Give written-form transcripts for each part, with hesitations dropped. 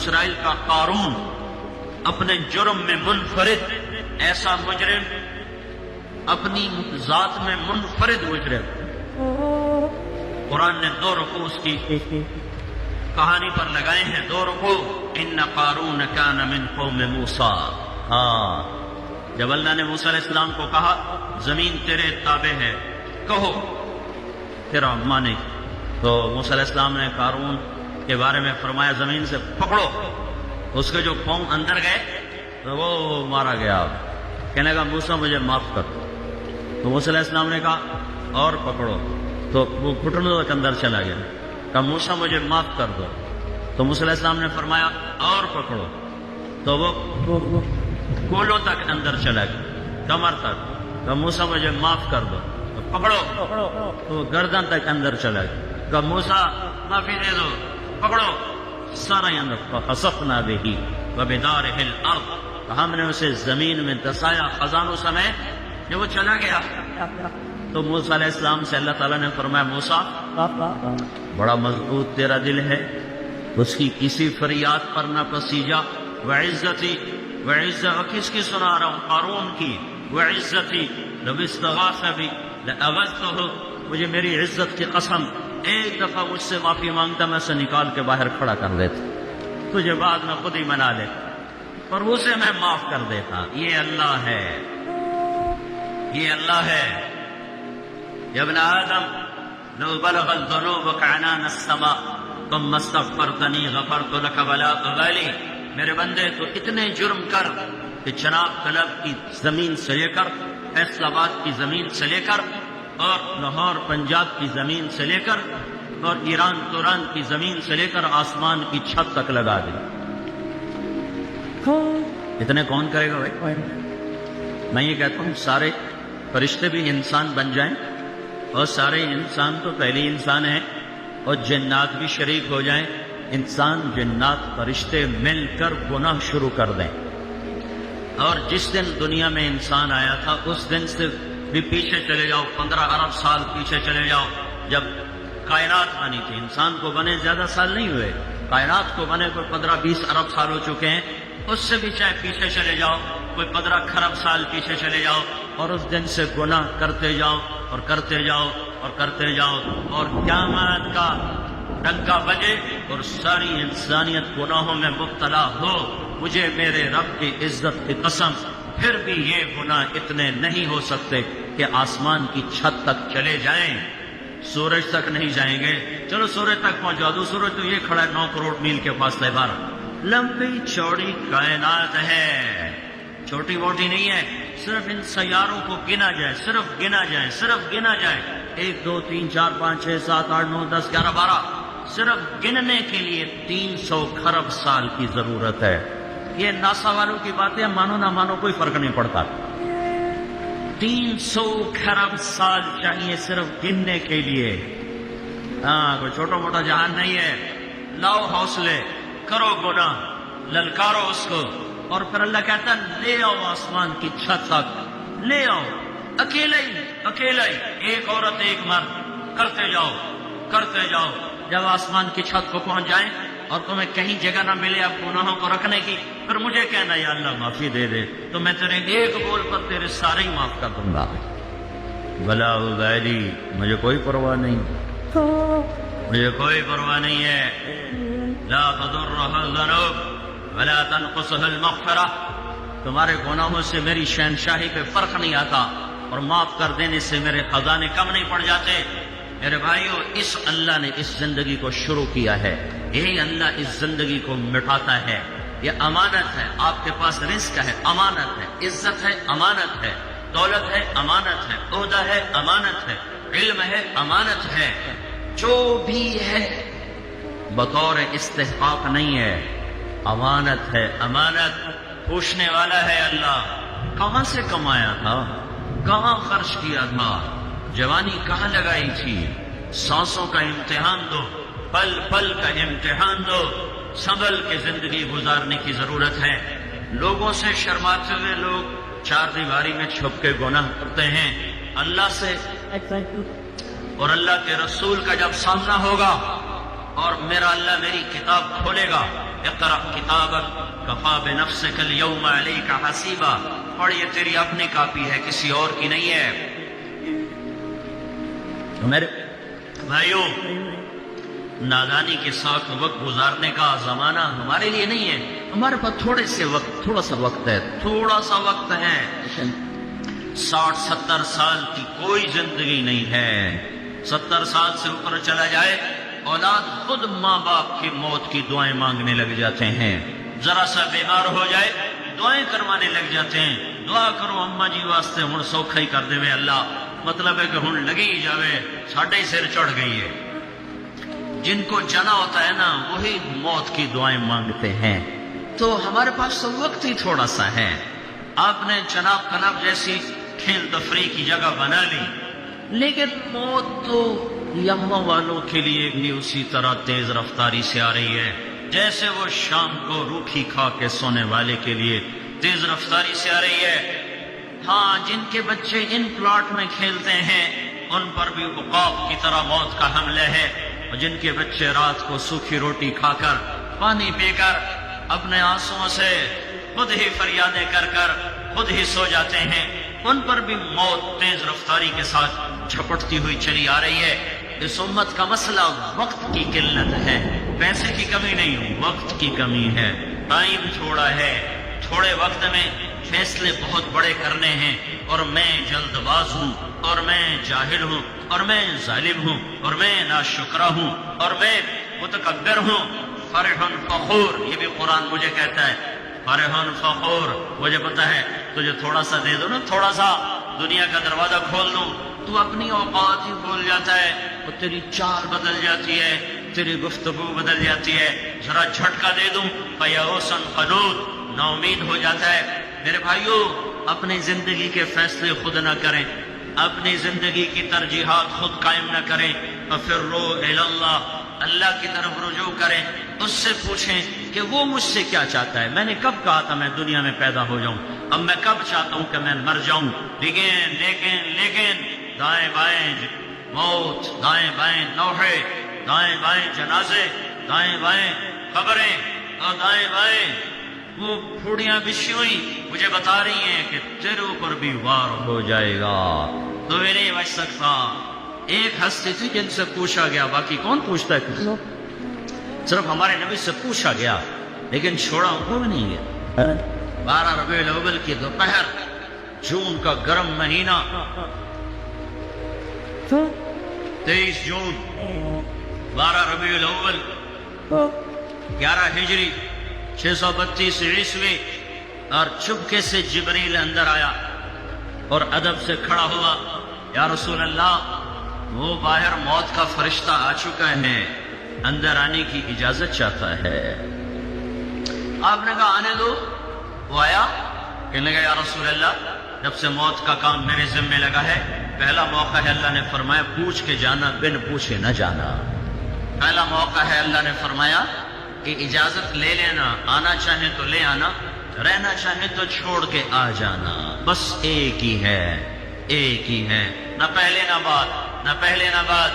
اسرائیل کا قارون اپنے جرم میں منفرد، ایسا مجرم اپنی ذات میں منفرد مجرم۔ قرآن نے 2 رکوع اس کی کہانی پر لگائے ہیں، 2 رکوع۔ ان قارون کان من قوم موسیٰ، جب اللہ نے موسیٰ علیہ السلام کو کہا زمین تیرے تابع ہے، کہو، پھر مانے، تو موسیٰ علیہ السلام نے قارون کے بارے میں فرمایا زمین سے پکڑو، اس کے جو پاؤں اندر گئے تو وہ مارا گیا۔ کہنے لگا موسیٰ مجھے معاف کر، تو موسیٰ علیہ السلام نے کہا اور پکڑو، تو وہ گھٹنوں تک اندر چلا گیا۔ کہا موسیٰ مجھے معاف کر دو، تو موسیٰ علیہ السلام نے فرمایا اور پکڑو، تو وہ کولوں تک اندر چلا گیا، کمر تک۔ کہا موسیٰ مجھے معاف کر دو، تو پکڑو، تو وہ گردن تک اندر چلا گیا۔ کہا موسیٰ معافی دے دو، پکڑو، سارا اندر۔ فخسفنا بہ وبدارہ الارض، ہم نے اسے زمین میں دسایا خزانوں سمیت، جب وہ چلا گیا تو موسیٰ علیہ السلام سے اللہ تعالیٰ نے فرمایا موسیٰ بڑا مضبوط تیرا دل ہے، اس کی کسی فریاد پر نہ پسیجا۔ وعزتی، وعزت کس کی سنا رہا ہوں؟ قارون کی۔ وعزتی لو استغاث بی لأغثتہ، مجھے میری عزت کی قسم ایک دفعہ مجھ سے معافی مانگتا میں اسے نکال کے باہر کھڑا کر دیتا، تجھے بعد میں خود ہی منا لے، پر اسے میں معاف کر دیتا۔ یہ اللہ ہے، یہ اللہ ہے۔ یا ابن آدم لو بلغت ذنوبک عنان السماء ثم استغفرتنی غفرت لک ولا ابالی، میرے بندے تو اتنے جرم کر کہ چناب طلب کی زمین سے لے کر فیصل آباد کی زمین سے لے کر اور لاہور پنجاب کی زمین سے لے کر اور ایران توران کی زمین سے لے کر آسمان کی چھت تک لگا دے، اتنے کون کرے گا بھائی؟ میں یہ کہتا ہوں سارے فرشتے بھی انسان بن جائیں، اور سارے انسان تو پہلے انسان ہیں، اور جنات بھی شریک ہو جائیں، انسان جنات فرشتے مل کر گناہ شروع کر دیں، اور جس دن دنیا میں انسان آیا تھا اس دن سے بھی پیچھے چلے جاؤ، 15 ارب سال پیچھے چلے جاؤ، جب کائنات بنی تھی۔ انسان کو بنے زیادہ سال نہیں ہوئے، کائنات کو بنے کوئی 15-20 ارب سال ہو چکے ہیں، اس سے بھی چاہے پیچھے چلے جاؤ، کوئی 15 کھرب سال پیچھے چلے جاؤ، اور اس دن سے گناہ کرتے جاؤ اور کرتے جاؤ اور کرتے جاؤ، اور قیامت کا ڈنکا بجے اور ساری انسانیت گناہوں میں مبتلا ہو، مجھے میرے رب کی عزت کی قسم پھر بھی یہ گناہ اتنے نہیں ہو سکتے کہ آسمان کی چھت تک چلے جائیں، سورج تک نہیں جائیں گے۔ چلو سورج تک پہنچا دو، سورج تو یہ کھڑا ہے 9 کروڑ میل کے فاصلے پر، لمبی چوڑی کائنات ہے، چھوٹی موٹی نہیں ہے۔ صرف ان سیاروں کو گنا جائے، صرف گنا جائے، صرف گنا جائے، 1 2 3 4 5 6 7 8 9 10 11 12، صرف گننے کے لیے 300 کھرب سال کی ضرورت ہے۔ یہ ناسا والوں کی باتیں مانو نہ مانو کوئی فرق نہیں پڑتا، 300 کھرب سال چاہیے صرف گننے کے لیے۔ کوئی چھوٹا موٹا جہان نہیں ہے۔ لاؤ حوصلے، کرو گناہ، للکارو اس کو، اور پھر اللہ کہتا ہے لے آؤ آسمان کی چھت تک، لے آؤ، اکیلے ہی، ایک عورت ایک مرد، کرتے جاؤ کرتے جاؤ، جب آسمان کی چھت کو پہنچ جائیں اور تمہیں کہیں جگہ نہ ملے اب گناہوں کو رکھنے کی، پھر مجھے کہنا یا اللہ معافی دے دے، تو میں تیرے ایک بول پر تیرے سارے ہی معاف کر دوں گا۔ بلا ابالی، مجھے کوئی پرواہ نہیں، مجھے کوئی پرواہ نہیں ہے۔ لا تضرها الذنوب ولا تنقصها المغفرہ، تمہارے گناہوں سے میری شہنشاہی پہ فرق نہیں آتا، اور معاف کر دینے سے میرے خزانے کم نہیں پڑ جاتے۔ میرے بھائیو، اس اللہ نے اس زندگی کو شروع کیا ہے، یہی اللہ اس زندگی کو مٹاتا ہے۔ یہ امانت ہے، آپ کے پاس رزق ہے، امانت ہے، عزت ہے، امانت ہے، دولت ہے، امانت ہے، عہدہ ہے، امانت ہے، علم ہے، امانت ہے، جو بھی ہے بطور استحقاق نہیں ہے، امانت ہے، امانت۔ پوچھنے والا ہے اللہ، کہاں سے کمایا تھا، کہاں خرچ کیا تھا، جوانی کہاں لگائی تھی، سانسوں کا امتحان دو، پل پل کا امتحان دو، سنبھل کے زندگی گزارنے کی ضرورت ہے۔ لوگوں سے شرماتے ہوئے لوگ 4 دیواری میں چھپ کے گناہ کرتے ہیں، اللہ سے اور اللہ کے رسول کا جب سامنا ہوگا اور میرا اللہ میری کتاب کھولے گا، اقرأ کتابک کفا بنفسک اليوم علیک حسیبا، اور یہ تیری اپنی کاپی ہے، کسی اور کی نہیں ہے۔ میرے بھائیوں، نادانی کے ساتھ وقت گزارنے کا زمانہ ہمارے لیے نہیں ہے۔ ہمارے پاس تھوڑا سا وقت ہے، 60-70 سال کی کوئی زندگی نہیں ہے۔ 70 سال سے اوپر چلا جائے، اولاد خود ماں باپ کی موت کی دعائیں مانگنے لگ جاتے ہیں۔ ذرا سا بیمار ہو جائے، دعائیں کروانے لگ جاتے ہیں، دعا کرو اماں جی واسطے، ہن سوکھا ہی کر دے اللہ، مطلب ہے کہ ہن لگی ہی جاوے، ساڈے سر چڑھ گئی ہے۔ جن کو جانا ہوتا ہے نا، وہی موت کی دعائیں مانگتے ہیں۔ تو ہمارے پاس تو وقت ہی تھوڑا سا ہے۔ آپ نے جناب کناب جیسی کھیل تفریح کی جگہ بنا لی، لیکن موت تو یہاں والوں کے لیے بھی اسی طرح تیز رفتاری سے آ رہی ہے جیسے وہ شام کو روکھی کھا کے سونے والے کے لیے تیز رفتاری سے آ رہی ہے۔ ہاں، جن کے بچے ان پلاٹ میں کھیلتے ہیں ان پر بھی عقاب کی طرح موت کا حملہ ہے، اور جن کے بچے رات کو سوکھی روٹی کھا کر پانی پی کر اپنے آنسوؤں سے خود ہی فریادیں کر کر خود ہی سو جاتے ہیں، ان پر بھی موت تیز رفتاری کے ساتھ جھپٹتی ہوئی چلی آ رہی ہے۔ اس امت کا مسئلہ وقت کی قلت ہے، پیسے کی کمی نہیں، وقت کی کمی ہے۔ ٹائم تھوڑا ہے، تھوڑے وقت میں فیصلے بہت بڑے کرنے ہیں، اور میں جلد باز ہوں، اور میں جاہل ہوں، اور میں ظالم ہوں، اور میں ناشکرا ہوں، اور میں متکبر ہوں۔ فرح فخور، یہ بھی قرآن مجھے کہتا ہے، فرح فخور، مجھے پتا ہے تجھے تھوڑا سا دے دو نا، تھوڑا سا دنیا کا دروازہ کھول دوں، تو اپنی اوقات ہی بھول جاتا ہے، اور تیری چال بدل جاتی ہے، تیری گفتگو بدل جاتی ہے۔ ذرا جھٹکا دے دوں، فیئوسن قنوط، نا امید ہو جاتا ہے۔ میرے بھائیوں، اپنی زندگی کے فیصلے خود نہ کریں، اپنی زندگی کی ترجیحات خود قائم نہ کریں، ففروا الی اللہ، اللہ کی طرف رجوع کریں، اس سے پوچھیں کہ وہ مجھ سے کیا چاہتا ہے۔ میں نے کب کہا تھا میں دنیا میں پیدا ہو جاؤں، اب میں کب چاہتا ہوں کہ میں مر جاؤں۔ لیکن دائیں بائیں موت، دائیں بائیں نوحے، دائیں بائیں جنازے، دائیں بائیں قبریں، اور دائیں بائیں وہ پھوڑیاں بچھی ہوئی مجھے بتا رہی ہیں کہ تیرے اوپر بھی وار ہو جائے گا، تو میں نہیں بچ سکتا۔ ایک ہستی تھی جن سے پوچھا گیا، باقی کون پوچھتا ہے، صرف ہمارے نبی سے پوچھا گیا، لیکن چھوڑا ان کو بھی نہیں گیا۔ 12 ربیع الاول کی دوپہر، جون کا گرم مہینہ، 23 جون 12 ربیع الاول 11 ہجری 632 عیسوی، اور چپکے سے جبریل اندر آیا اور ادب سے کھڑا ہوا، یا رسول اللہ، وہ باہر موت کا فرشتہ آ چکا ہے، اندر آنے کی اجازت چاہتا ہے۔ آپ نے کہا آنے دو۔ وہ آیا، کہنے لگا یا رسول اللہ، جب سے موت کا کام میرے ذمہ لگا ہے، پہلا موقع ہے اللہ نے فرمایا پوچھ کے جانا، بن پوچھے نہ جانا۔ پہلا موقع ہے اللہ نے فرمایا کہ اجازت لے لینا، آنا چاہے تو لے آنا، رہنا چاہے تو چھوڑ کے آ جانا، بس ایک ہی ہے، ایک ہی ہے، نہ پہلے نہ بعد، نہ پہلے نہ بعد۔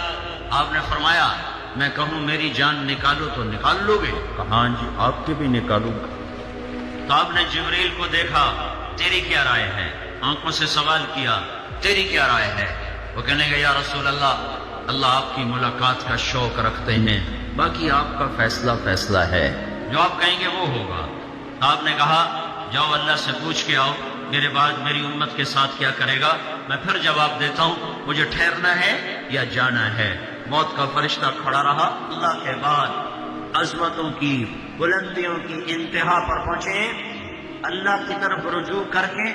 آپ نے فرمایا میں کہوں میری جان نکالو تو نکال لو گے؟ کہا ہاں جی، آپ کی بھی نکالوں گا۔ تو آپ نے جبریل کو دیکھا، تیری کیا رائے ہے؟ آنکھوں سے سوال کیا، تیری کیا رائے ہے؟ وہ کہنے گا یا رسول اللہ، اللہ آپ کی ملاقات کا شوق رکھتے ہیں، باقی آپ کا فیصلہ ہے، جو آپ کہیں گے وہ ہوگا۔ آپ نے کہا جاؤ اللہ سے پوچھ کے آؤ میرے بعد میری امت کے ساتھ کیا کرے گا، میں پھر جواب دیتا ہوں، مجھے ٹھہرنا ہے یا جانا ہے۔ موت کا فرشتہ کھڑا رہا، اللہ کے بعد عظمتوں کی، بلندیوں کی انتہا پر پہنچے، اللہ کی طرف رجوع کر کے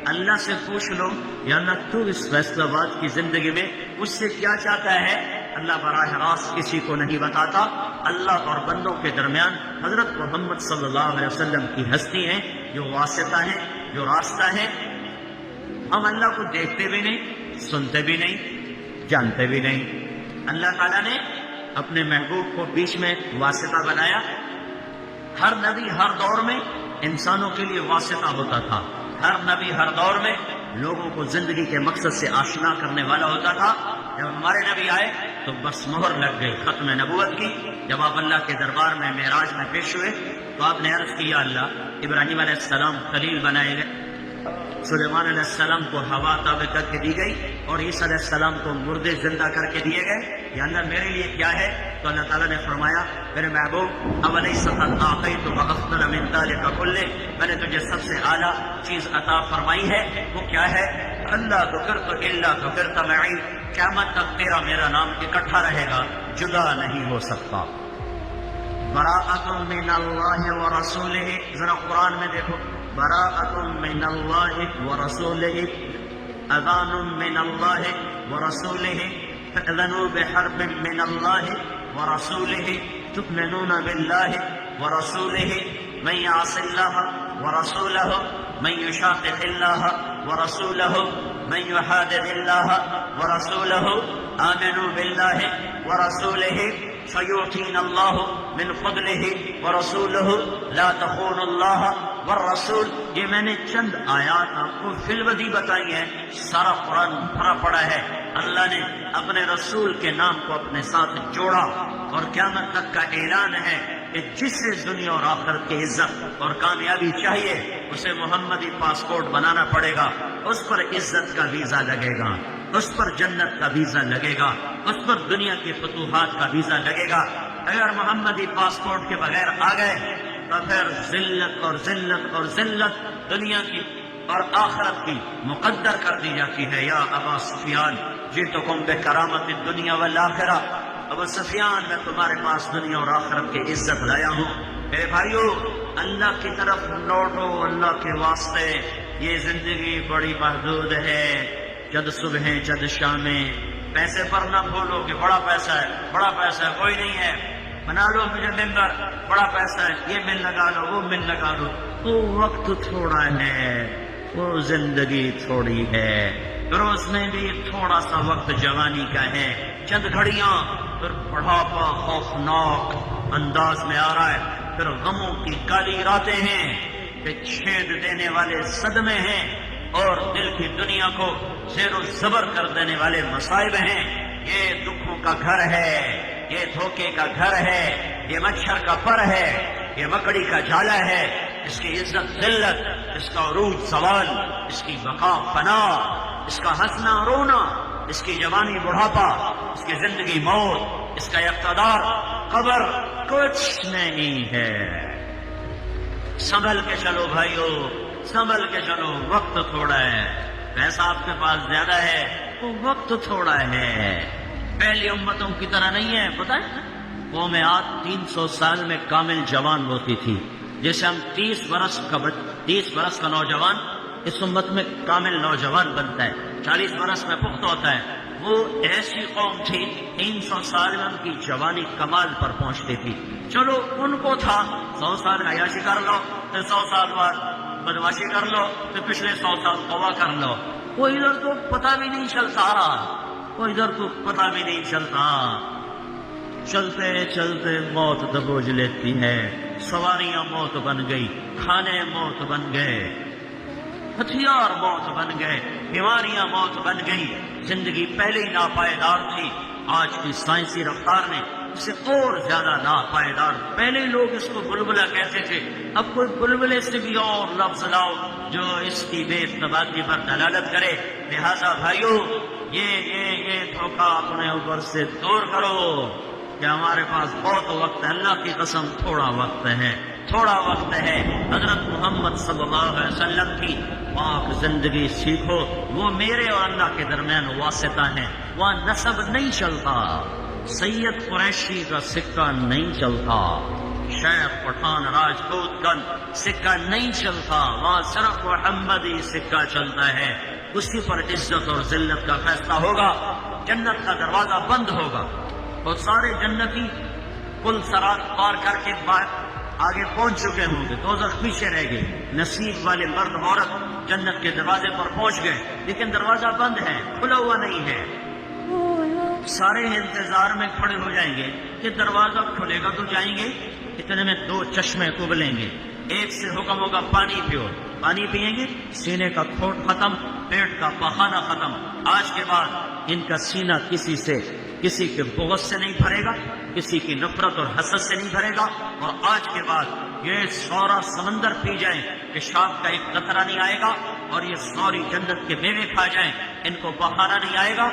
اللہ سے پوچھ لو یا نہ تو اس فیصلہ باد کی زندگی میں اس سے کیا چاہتا ہے۔ اللہ براہ راست کسی کو نہیں بتاتا، اللہ اور بندوں کے درمیان حضرت محمد صلی اللہ علیہ وسلم کی ہستی ہے جو واسطہ ہے، جو راستہ ہے۔ ہم اللہ کو دیکھتے بھی نہیں، سنتے بھی نہیں، جانتے بھی نہیں۔ اللہ تعالیٰ نے اپنے محبوب کو بیچ میں واسطہ بنایا۔ ہر نبی ہر دور میں انسانوں کے لیے واسطہ ہوتا تھا، ہر نبی ہر دور میں لوگوں کو زندگی کے مقصد سے آشنا کرنے والا ہوتا تھا۔ جب ہمارے نبی آئے تو بس مہر لگ گئی ختم نبوت کی۔ جب آپ اللہ کے دربار میں معراج میں پیش ہوئے تو تو آپ نے عرض کیا اللہ ابراہیم علیہ السلام خلیل بنائے گئے، سلیمان علیہ السلام کو ہوا تابع کر کے دی گئی، اور عیسیٰ علیہ السلام کو مردے زندہ کر کے دیے گئے، یا اللہ میرے لیے کیا ہے؟ تو اللہ تعالیٰ نے فرمایا میرے محبوب اولیس قد اعطیتک افضل من ذلک کلہ، میں نے تجھے سب سے اعلیٰ چیز عطا فرمائی ہے، وہ کیا ہے؟ اللہ ذکرت الا ذکرت معی، قیامت تک تیرا میرا نام اکٹھا رہے گا، جدا نہیں ہو سکتا۔ براءۃ من اللہ ورسولہ، ذرا قرآن میں دیکھو، براءۃ من اللہ ورسولہ، اذان من اللہ ورسولہ، فاذنوا بحرب من اللہ ورسولہ، تؤمنون باللہ ورسولہ، من یعص اللہ ورسولہ، من یشاقق اللہ ورسولہ، من یحادد اللہ ورسولہ، آمنوا باللہ ورسولہ فیؤتینا اللہ من فضلہ ورسولہ لا تخونوا اللہ والرسول۔ یہ میں نے چند آیات آپ کو فی الودی بتائی ہے، سارا قرآن بھرا پڑا ہے۔ اللہ نے اپنے رسول کے نام کو اپنے ساتھ جوڑا، اور قیامت تک کا اعلان ہے کہ جسے دنیا اور آخرت کی عزت اور کامیابی چاہیے اسے محمدی پاسپورٹ بنانا پڑے گا، اس پر عزت کا ویزا لگے گا، اس پر جنت کا ویزا لگے گا، اس پر دنیا کی فتوحات کا ویزا لگے گا۔ اگر محمدی پاسپورٹ کے بغیر آ گئے تو پھر ذلت اور ذلت اور ذلت دنیا کی اور آخرت کی مقدر کر دی جاتی ہے۔ یا ابا سفیان جئتکم بکرامت الدنیا والآخرہ، ابو سفیان میں تمہارے پاس دنیا اور آخرت کی عزت لایا ہوں۔ میرے بھائیو، اللہ کی طرف لوٹو، اللہ کے واسطے۔ یہ زندگی بڑی محدود ہے، جد صبح جد شامیں، پیسے پر نہ بھولو کہ بڑا پیسہ ہے، بڑا پیسہ ہے، کوئی نہیں ہے، بنا لو مجھے ممبر، بڑا پیسہ ہے، یہ مل لگا لو، وہ مل لگا لو۔ وہ وقت تھوڑا ہے، وہ زندگی تھوڑی ہے، پھر اس میں بھی تھوڑا سا وقت جوانی کا ہے، چند گھڑیاں، پھر بڑھاپا خوفناک انداز میں آ رہا ہے، پھر غموں کی کالی راتیں ہیں، پھر چھید دینے والے صدمے ہیں، اور دل کی دنیا کو زیر و زبر کر دینے والے مصائب ہیں۔ یہ دکھوں کا گھر ہے، یہ دھوکے کا گھر ہے، یہ مچھر کا پر ہے، یہ مکڑی کا جالا ہے۔ اس کی عزت ذلت، اس کا عروج زوال، اس کی بقا فنا، اس کا ہنسنا رونا، اس کی جوانی بڑھاپا، اس کی زندگی موت، اس کا اقتدار قبر، کچھ نہیں ہے۔ سنبھل کے چلو بھائیو، سنبھل کے چلو، وقت تھوڑا ہے۔ پیسہ آپ کے پاس زیادہ ہے، وہ وقت تھوڑا ہے۔ پہلی امتوں کی طرح نہیں ہے، پتہ ہے قوم عاد 300 سال میں کامل جوان ہوتی تھی، جیسے ہم 30 برس کا نوجوان اس امت میں کامل نوجوان بنتا ہے، 40 برس میں پختہ ہوتا ہے۔ وہ ایسی قوم تھی 300 سال میں ان کی جوانی کمال پر پہنچتی تھی۔ چلو ان کو تھا 100 سال عیاشی کر لو، پھر 100 سال بعد بدماشی کر لو، پھر پچھلے 100 سال قوا کر لو، وہ ادھر تو پتہ بھی نہیں چلتا، وہ ادھر تو پتہ بھی نہیں چلتا۔ چلتے چلتے موت دبوچ لیتی ہے، سواریاں موت بن گئی، کھانے موت بن گئے، ہتھیار موت بن گئے، بیماریاں موت بن گئی۔ زندگی پہلے ہی ناپائیدار تھی، آج کی سائنسی رفتار نے اسے اور زیادہ ناپائیدار۔ پہلے لوگ اس کو بلبلہ کہتے تھے، اب کوئی بلبلے سے بھی اور لفظ لاؤ جو اس کی بے ثباتی پر دلالت کرے۔ لہذا بھائیو، یہ دھوکہ اپنے اوپر سے دور کرو کہ ہمارے پاس بہت وقت ہے۔ اللہ کی قسم تھوڑا وقت ہے، تھوڑا وقت ہے۔ حضرت محمد صلی اللہ علیہ وسلم کی پاک زندگی سیکھو، وہ میرے اور اللہ کے درمیان واسطہ ہیں، وہاں نسب نہیں چلتا، سید قریشی کا سکہ نہیں چلتا، شیخ پٹھان راجپوت کا سکہ نہیں چلتا، وہاں صرف محمدی سکہ چلتا ہے۔ اسی پر عزت اور ذلت کا فیصلہ ہوگا، جنت کا دروازہ بند ہوگا، اور سارے جنتی پل سرات پار کر کے آگے پہنچ چکے ہوں گے، دوزخ پیچھے رہ گئے۔ نصیب والے مرد عورت جنت کے دروازے پر پہنچ گئے، لیکن دروازہ بند ہے، کھلا ہوا نہیں ہے۔ سارے انتظار میں کھڑے ہو جائیں گے کہ دروازہ کھلے گا تو جائیں گے، اتنے میں 2 چشمے ابلیں گے، ایک سے حکم ہوگا پانی پیو، پانی پیئیں گے، سینے کا کھوٹ ختم، پیٹ کا پخانہ ختم۔ آج کے بعد ان کا سینہ کسی سے کسی کے بغض سے نہیں بھرے گا، کسی کی نفرت اور حسد سے نہیں بھرے گا، اور آج کے بعد یہ سورا سمندر پی جائیں پیشاب کا ایک قطرہ نہیں آئے گا، اور یہ سوری جنت کے میوے کھا جائیں ان کو بہانا نہیں آئے گا۔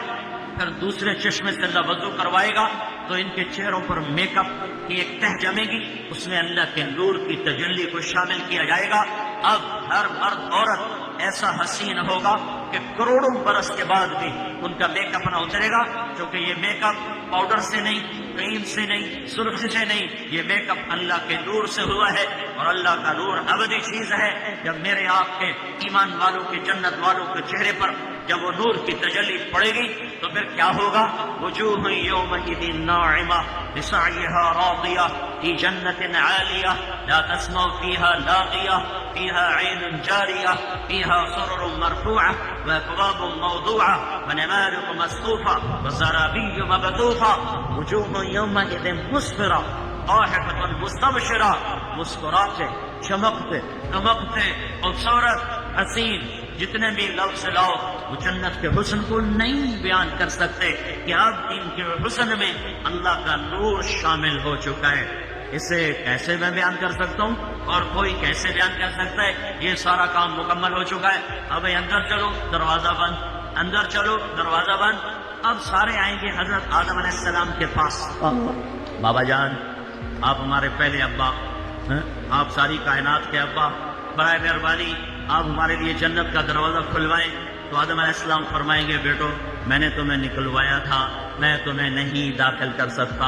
پھر دوسرے چشمے سے اللہ وضو کروائے گا تو ان کے چہروں پر میک اپ کی ایک تہ جمے گی، اس میں اللہ کے نور کی تجلی کو شامل کیا جائے گا۔ اب ہر مرد عورت ایسا حسین ہوگا کہ کروڑوں برس کے بعد بھی ان کا میک اپ نہ اترے گا، کیونکہ یہ میک اپ پاؤڈر سے نہیں، کریم سے نہیں، سرخی سے نہیں، یہ میک اپ اللہ کے نور سے ہوا ہے، اور اللہ کا نور ابدی چیز ہے۔ جب میرے آپ کے ایمان والوں کے، جنت والوں کے چہرے پر جب وہ نور کی تجلی پڑے گی تو پھر کیا ہوگا؟ وجوہ یومئذ ناعمہ لسعیہا راضیہ فی جنت عالیہ لا تسمع فیہا لاغیہ فیہا عین جاریہ فیہا سرر مرفوعہ واکواب موضوعہ ونمارق مصفوفہ وزرابی مبثوثہ وجوہ یومئذ مسفرہ ضاحکۃ مستبشرہ، مسکراتے، چمکتے دمکتے، خوبصورت، حسین، جتنے بھی لفظ لاؤ وہ جنت کے حسن کو نہیں بیان کر سکتے کہ اب ان کے حسن میں اللہ کا نور شامل ہو چکا ہے۔ اسے کیسے میں بیان کر سکتا ہوں اور کوئی کیسے بیان کر سکتا ہے؟ یہ سارا کام مکمل ہو چکا ہے۔ اب اندر چلو، دروازہ بند، اندر چلو، دروازہ بند۔ اب سارے آئیں گے حضرت آدم علیہ السلام کے پاس۔ بابا جان، آپ ہمارے پہلے ابا، آپ ساری کائنات کے ابا، برائے مہربانی آپ ہمارے لیے جنت کا دروازہ کھلوائیں۔ تو آدم علیہ السلام فرمائیں گے بیٹو میں نے تمہیں نکلوایا تھا، میں تمہیں نہیں داخل کر سکتا۔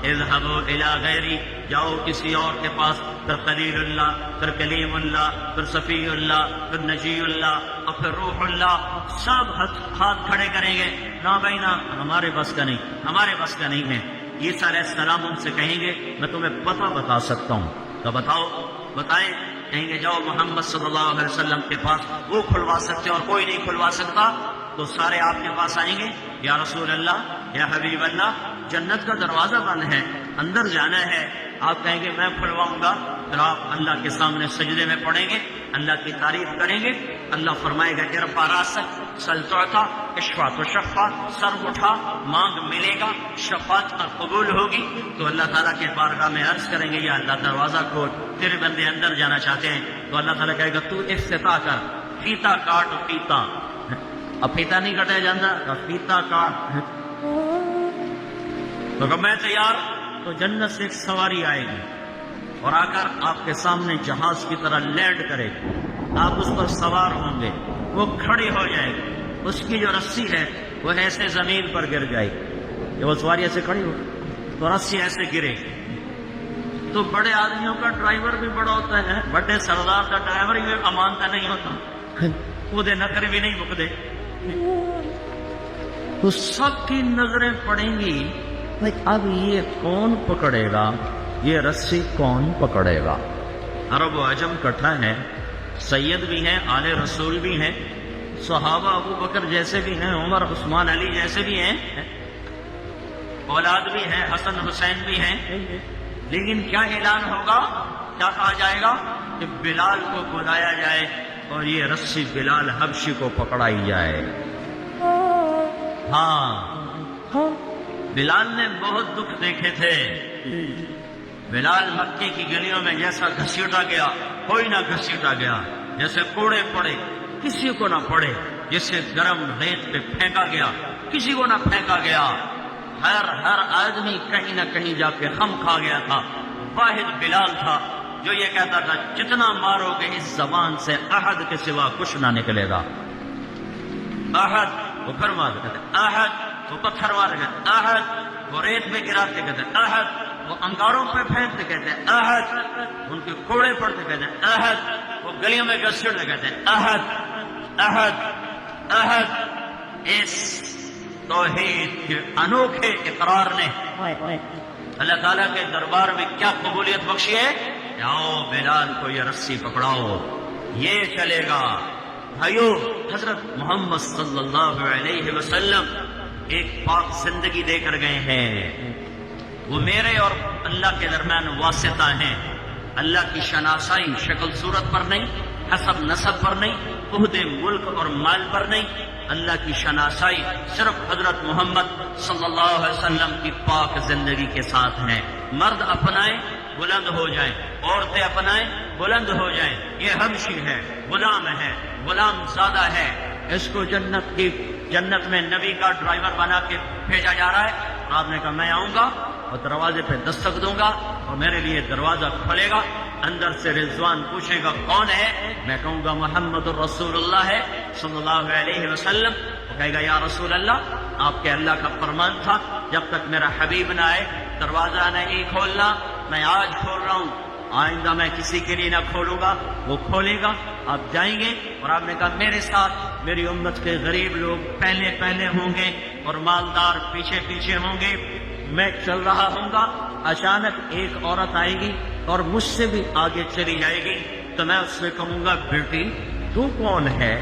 اذهبوا الى غیری، جاؤ کسی اور کے پاس۔ پھر خلیل اللہ، پھر کلیم اللہ، پھر صفی اللہ، پھر نجی اللہ، اور پھر روح اللہ، سب ہاتھ کھڑے کریں گے، نہ بھائی نہ، ہمارے بس کا نہیں، ہمارے بس کا نہیں ہے۔ عیسیٰ علیہ السلام ان سے کہیں گے میں تمہیں پتہ بتا سکتا ہوں۔ تو بتاؤ، بتائیں۔ کہیں گے جاؤ محمد صلی اللہ علیہ وسلم کے پاس، وہ کھلوا سکتے اور کوئی نہیں کھلوا سکتا۔ تو سارے آپ کے پاس آئیں گے، یا رسول اللہ، یا حبیب اللہ، جنت کا دروازہ بند ہے، اندر جانا ہے۔ آپ کہیں گے میں کھلواؤں گا۔ پھر آپ اللہ کے سامنے سجدے میں پڑیں گے، اللہ کی تعریف کریں گے۔ اللہ فرمائے گا ارفع راسک سل تعطی، اشفع تشفع، سر اٹھا مانگ ملے گا، شفاعت قبول ہوگی۔ تو اللہ تعالیٰ کے بارگاہ میں عرض کریں گے یا اللہ دروازہ کھول، تیرے بندے اندر جانا چاہتے ہیں۔ تو اللہ تعالیٰ کہے گا تو افتتاح کر، فیتا کاٹ، فیتا۔ اب فیتا نہیں کٹا جاتا، فیتا کاٹ۔ تو کہ میں تیار۔ تو جنت سے ایک سواری آئے گی اور آ کر آپ کے سامنے جہاز کی طرح لینڈ کرے گی، آپ اس پر سوار ہوں گے، وہ کھڑی ہو جائے گی، اس کی جو رسی ہے وہ ایسے زمین پر گر جائے گی، جب وہ سواری ایسے کھڑی ہو تو رسی ایسے گرے گی۔ تو بڑے آدمیوں کا ڈرائیور بھی بڑا ہوتا ہے، بڑے سردار کا ڈرائیور بھی امانتا نہیں ہوتا، کودے نکر بھی نہیں مکدے۔ تو سب کی نظریں پڑیں گی اب یہ کون پکڑے گا، یہ رسی کون پکڑے گا؟ عرب و عجم کٹھا ہے، سید بھی ہیں، آل رسول بھی ہیں، صحابہ ابو بکر جیسے بھی ہیں، عمر عثمان علی جیسے بھی ہیں، اولاد بھی ہیں، حسن حسین بھی ہیں۔ لیکن کیا اعلان ہوگا، کیا کہا جائے گا؟ کہ بلال کو بلایا جائے اور یہ رسی بلال حبشی کو پکڑائی جائے۔ ہاں، بلال نے بہت دکھ دیکھے تھے۔ بلال مکے کی گلیوں میں جیسا گھسیٹا گیا کوئی نہ گھسیٹا گیا، جیسے کوڑے پڑے کسی کو نہ پڑے، جیسے گرم ریت پہ پھینکا گیا کسی کو نہ پھینکا گیا۔ ہر آدمی کہیں نہ کہیں جا کے خم کھا گیا تھا۔ واحد بلال تھا جو یہ کہتا تھا جتنا مارو گے اس زبان سے احد کے سوا کچھ نہ نکلے گا۔ احد، وہ پھر مار کہتے احد، وہ پتھر مار کہتے احد، وہ ریت میں گراتے کہتے احد، وہ انگاروں پہ پھینکتے کہتے احد، ان کے کوڑے پڑتے کہتے احد، وہ گلیوں میں گھسیٹتے کہتے احد احد احد۔ اس توحید کے انوکھے اقرار نے اللہ تعالیٰ کے دربار میں کیا قبولیت بخشی ہے؟ آؤ بلال کو یہ رسی پکڑاؤ، یہ چلے گا۔ بھائیو، حضرت محمد صلی اللہ علیہ وسلم ایک پاک زندگی دے کر گئے ہیں، وہ میرے اور اللہ کے درمیان واسطہ ہیں۔ اللہ کی شناسائی شکل صورت پر نہیں، حسب نسب پر نہیں، عہدے ملک اور مال پر نہیں، اللہ کی شناسائی صرف حضرت محمد صلی اللہ علیہ وسلم کی پاک زندگی کے ساتھ ہے۔ مرد اپنائیں بلند ہو جائیں، عورتیں اپنائیں بلند ہو جائیں۔ یہ حبشی ہے، غلام ہے، غلام زادہ ہے، اس کو جنت میں نبی کا ڈرائیور بنا کے بھیجا جا رہا ہے۔ اور آپ نے کہا میں آؤں گا اور دروازے پہ دستک دوں گا اور میرے لیے دروازہ کھلے گا، اندر سے رضوان پوچھے گا کون ہے، میں کہوں گا محمد الرسول اللہ ہے صلی اللہ علیہ وسلم۔ وہ کہے گا یا رسول اللہ، آپ کے اللہ کا فرمان تھا جب تک میرا حبیب نہ آئے دروازہ نہیں کھولنا، میں آج کھول رہا ہوں، آئندہ میں کسی کے لیے نہ کھولوں گا، وہ کھولے گا، آپ جائیں گے۔ اور آپ نے کہا میرے ساتھ میری امت کے غریب لوگ پہلے پہلے ہوں گے اور مالدار پیچھے پیچھے ہوں گے۔ میں چل رہا ہوں گا، اچانک ایک عورت آئے گی اور مجھ سے بھی آگے چلی جائے گی، تو میں اس سے کہوں گا بیٹی تو کون ہے،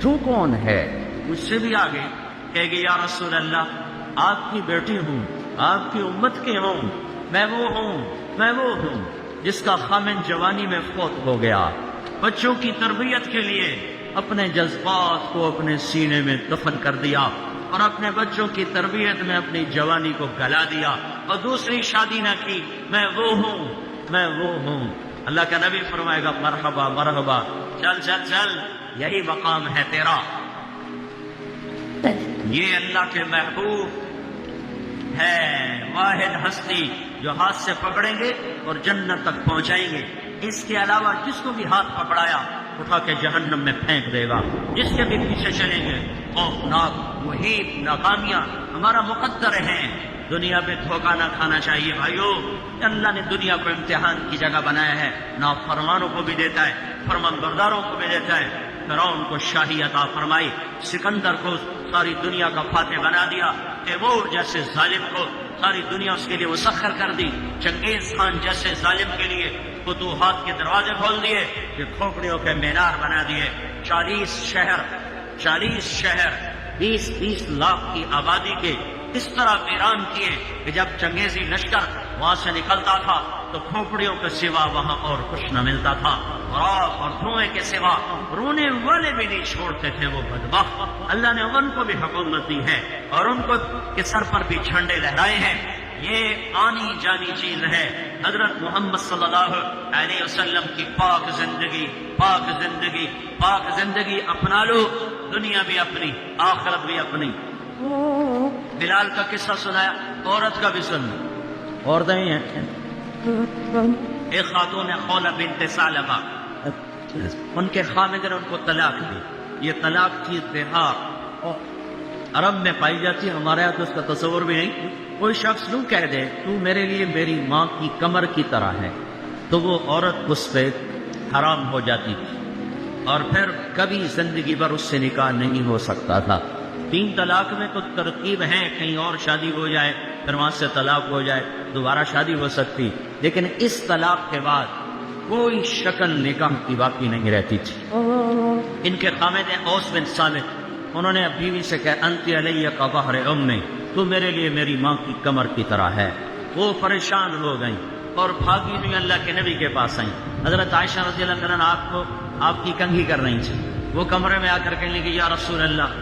تو کون ہے، مجھ سے بھی آگے کہے گی یا رسول اللہ آپ کی بیٹی ہوں، آپ کی امت کے ہوں، میں وہ ہوں جس کا خامن جوانی میں فوت ہو گیا، بچوں کی تربیت کے لیے اپنے جذبات کو اپنے سینے میں دفن کر دیا اور اپنے بچوں کی تربیت میں اپنی جوانی کو گلا دیا اور دوسری شادی نہ کی، میں وہ ہوں۔ اللہ کا نبی فرمائے گا مرحبا مرحبا، چل چل چل، یہی مقام ہے تیرا۔ یہ اللہ کے محبوب ہے، واحد ہستی جو ہاتھ سے پکڑیں گے اور جنت تک پہنچائیں گے۔ اس کے علاوہ جس کو بھی ہاتھ پکڑایا اٹھا کے جہنم میں پھینک دے گا، جس کے بھی پیچھے چلیں گے خوفناک وہی ناکامیاں ہمارا مقدر ہے۔ دنیا میں دھوکہ نہ کھانا چاہیے بھائیو، اللہ نے دنیا کو امتحان کی جگہ بنایا ہے، نافرمانوں کو بھی دیتا ہے، فرمان برداروں کو بھی دیتا ہے۔ فرعون کو شاہی عطا فرمائی، سکندر کو ساری دنیا کا فاتح بنا دیا، تیمور جیسے ظالم کو ساری دنیا اس کے لیے مسخر کر دی، چنگیز خان جیسے ظالم کے لیے فتوحات کے دروازے کھول دیے، کہ کھوپڑیوں کے مینار بنا دیے۔ 40 شہر 20 لاکھ کی آبادی کے اس طرح ویران کیے کہ جب چنگیزی لشکر وہاں سے نکلتا تھا تو کھوپڑیوں کے سوا وہاں اور کچھ نہ ملتا تھا، راکھ اور دھوئیں کے سوا رونے والے بھی نہیں چھوڑتے تھے وہ بدبخت۔ اللہ نے ان کو بھی حکومت دی ہے اور ان کو کے سر پر بھی جھنڈے لہرائے ہیں۔ یہ آنی جانی چیز ہے، حضرت محمد صلی اللہ علیہ وسلم کی پاک زندگی اپنا لو، دنیا بھی اپنی، آخرت بھی اپنی۔ بلال کا قصہ سنایا، عورت کا بھی سن، عورتیں ہی ہیں۔ ایک خاتون ہے خولہ بنت ثعلبہ، ان کے خامد نے ان کو طلاق دی۔ یہ طلاق کی بہار عرب میں پائی جاتی ہے، ہمارے یہاں تو اس کا تصور بھی نہیں۔ کوئی شخص یوں کہہ دے تو میرے لیے میری ماں کی کمر کی طرح ہے، تو وہ عورت اس پہ حرام ہو جاتی تھی اور پھر کبھی زندگی بھر اس سے نکاح نہیں ہو سکتا تھا۔ 3 طلاق میں تو ترتیب ہے، کہیں اور شادی ہو جائے پھر وہاں سے طلاق ہو جائے، دوبارہ شادی ہو سکتی، لیکن اس طلاق کے بعد کوئی شکل نکاح کی باقی نہیں رہتی تھی۔ ان کے خامد ہیں اوس بن صامت، انہوں نے بیوی سے کہا انت علیہ کا ظہر امی، تو میرے لیے میری ماں کی کمر کی طرح ہے۔ وہ پریشان ہو گئیں اور بھاگی ہوئی اللہ کے نبی کے پاس آئیں۔ حضرت عائشہ رضی اللہ عنہ آپ کی کنگھی کر رہی تھی، وہ کمرے میں آ کر کہنے لگی یا رسول اللہ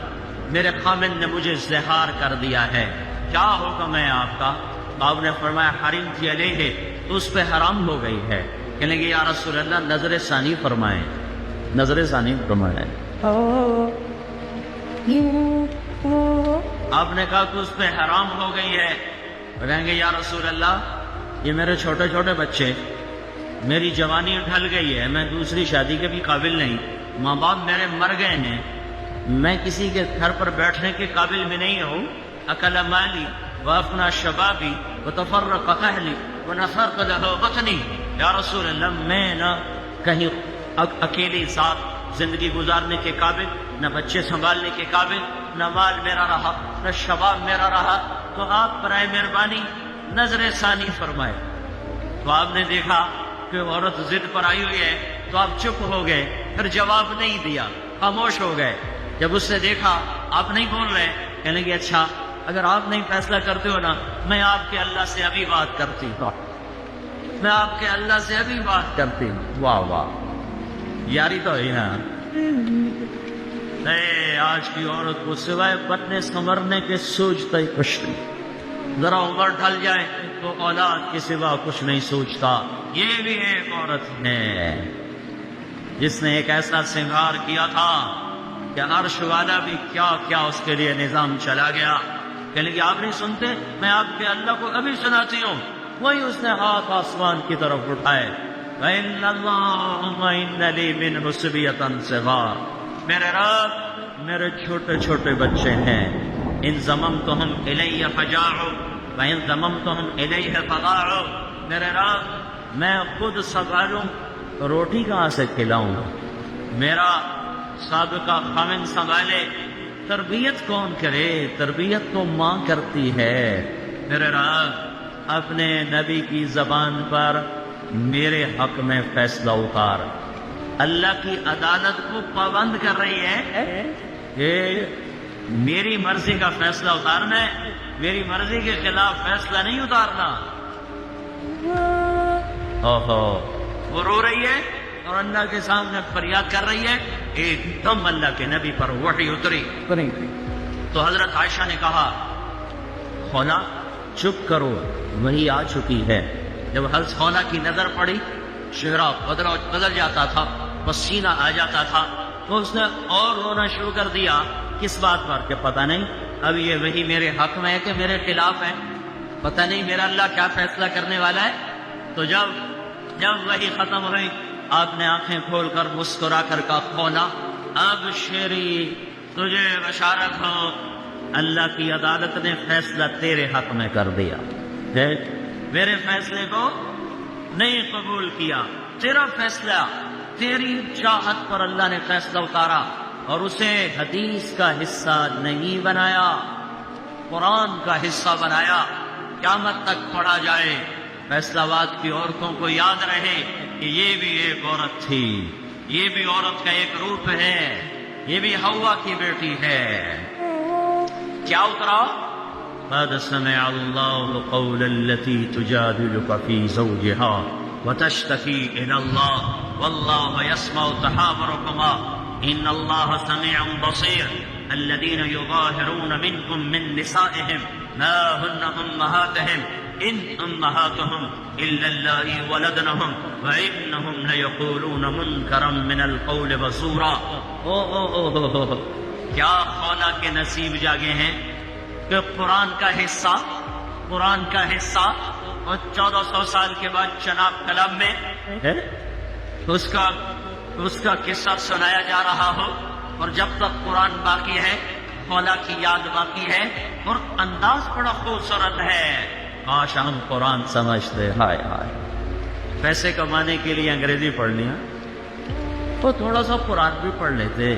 میرے خامد نے مجھے زہار کر دیا ہے، کیا حکم ہے آپ کا؟ آپ نے فرمایا حریم تھی علیہ، تو اس پہ حرام ہو گئی ہے۔ کہنے لگے یا رسول اللہ نظر ثانی فرمائیں، نظر ثانی فرمائیں۔ آپ نے کہا کہ اس پہ حرام ہو گئی ہے، کہیں گے یا رسول اللہ یہ میرے چھوٹے چھوٹے بچے، میری جوانی ڈھل گئی ہے، میں دوسری شادی کے بھی قابل نہیں، ماں باپ میرے مر گئے ہیں، میں کسی کے گھر پر بیٹھنے کے قابل بھی نہیں ہوں، اکل مالی وافنا شبابی وتفرق اہلی ونفرق له بطنی، یا رسول اللہ میں نہ کہیں اکیلی ساتھ زندگی گزارنے کے قابل، نہ بچے سنبھالنے کے قابل، نہ مال میرا رہا، نہ شباب میرا رہا، تو آپ برائے مہربانی نظر ثانی فرمائے۔ تو آپ نے دیکھا کہ عورت ضد پر آئی ہوئی ہے، تو آپ چپ ہو گئے، پھر جواب نہیں دیا، خاموش ہو گئے۔ جب اس نے دیکھا آپ نہیں بول رہے، کہنے لگے اچھا اگر آپ نہیں فیصلہ کرتے ہو نا، میں آپ کے اللہ سے ابھی بات کرتی ہوں، میں آپ کے اللہ سے ابھی بات کرتی ہوں۔ واہ واہ، یاری تو ہے نا۔ اے آج کی عورت کو سوائے بننے سنورنے کے سوچتا ہی کچھ نہیں، ذرا عمر ڈھل جائے تو اولاد کے سوا کچھ نہیں سوچتا۔ یہ بھی ایک عورت ہے جس نے ایک ایسا سنگار کیا تھا کہ عرش والا بھی کیا کیا اس کے لیے نظام چلا گیا۔ کہنے کہ آپ نہیں سنتے، میں آپ کے اللہ کو ابھی سناتی ہوں۔ وہی اس نے ہاتھ آسمان کی طرف اٹھائے، وَإِنَّ اللَّهُمَّ إِنَّ لِي مِنْهُ صِبْيَةً صِغَارَ، میرے رب میرے چھوٹے چھوٹے بچے ہیں، ان ضممتهم إِلَيَّ فَجَاعُوا وَإِن ضَمَمْتُهُمْ إِلَيْهِ فَضَاعُوا، میرے رب میں خود سنبھالوں تو روٹی کہاں سے کھلاؤں، میرا سابقہ خامن سنبھالے، تربیت کون کرے، تربیت تو ماں کرتی ہے۔ میرے رب اپنے نبی کی زبان پر میرے حق میں فیصلہ اتار۔ اللہ کی عدالت کو پابند کر رہی ہے کہ میری مرضی کا فیصلہ اتارنا ہے، میری مرضی کے خلاف فیصلہ نہیں اتارنا۔ اوہو، وہ رو رہی ہے اور اللہ کے سامنے فریاد کر رہی ہے۔ ایک دم اللہ کے نبی پر وحی اتری تو حضرت عائشہ نے کہا، خولا چپ کرو، وہی آ چکی ہے۔ جب حضرت خولا کی نظر پڑی، چہرہ بدل جاتا تھا، پسینہ آ جاتا تھا، تو اس نے اور رونا شروع کر دیا۔ کس بات پر کہ پتہ نہیں اب یہ وہی میرے حق میں ہے کہ میرے خلاف ہے، پتہ نہیں میرا اللہ کیا فیصلہ کرنے والا ہے۔ تو جب وہی ختم ہوئی، آپ نے آنکھیں کھول کر مسکرا کر کہا، خولا اب شیری تجھے بشارت ہو، اللہ کی عدالت نے فیصلہ تیرے حق میں کر دیا۔ دیکھ، میرے فیصلے کو نہیں قبول کیا، تیرا فیصلہ، تیری چاہت پر اللہ نے فیصلہ اتارا اور اسے حدیث کا حصہ نہیں بنایا، قرآن کا حصہ بنایا، قیامت تک پڑھا جائے، فیصلہ باد کی عورتوں کو یاد رہے کہ یہ بھی ایک عورت تھی، یہ بھی عورت کا ایک روپ ہے، یہ بھی حوا کی بیٹی ہے۔ کیا اترا؟ قد سمع الله قول التي تجادلك في زوجها وتشتكي إلى الله والله يسمع تحاوركما إن الله سميع بصير الذين يظاهرون منكم من نسائهم ما هن أمهاتهم إن أمهاتهم إلا اللائي ولدنهم وإنهم ليقولون منكرا من القول وزورا۔ کیا خولا کے نصیب جاگے ہیں کہ قرآن کا حصہ اور 1400 سال کے بعد چناب کلام میں اس کا قصہ سنایا جا رہا ہو، اور جب تک قرآن باقی ہے خولا کی یاد باقی ہے، اور انداز بڑا خوبصورت ہے۔ کاش ہم قرآن سمجھتے۔ ہائے ہائے، پیسے کمانے کے لیے انگریزی پڑھ لیا تو تھوڑا سا قرآن بھی پڑھ لیتے،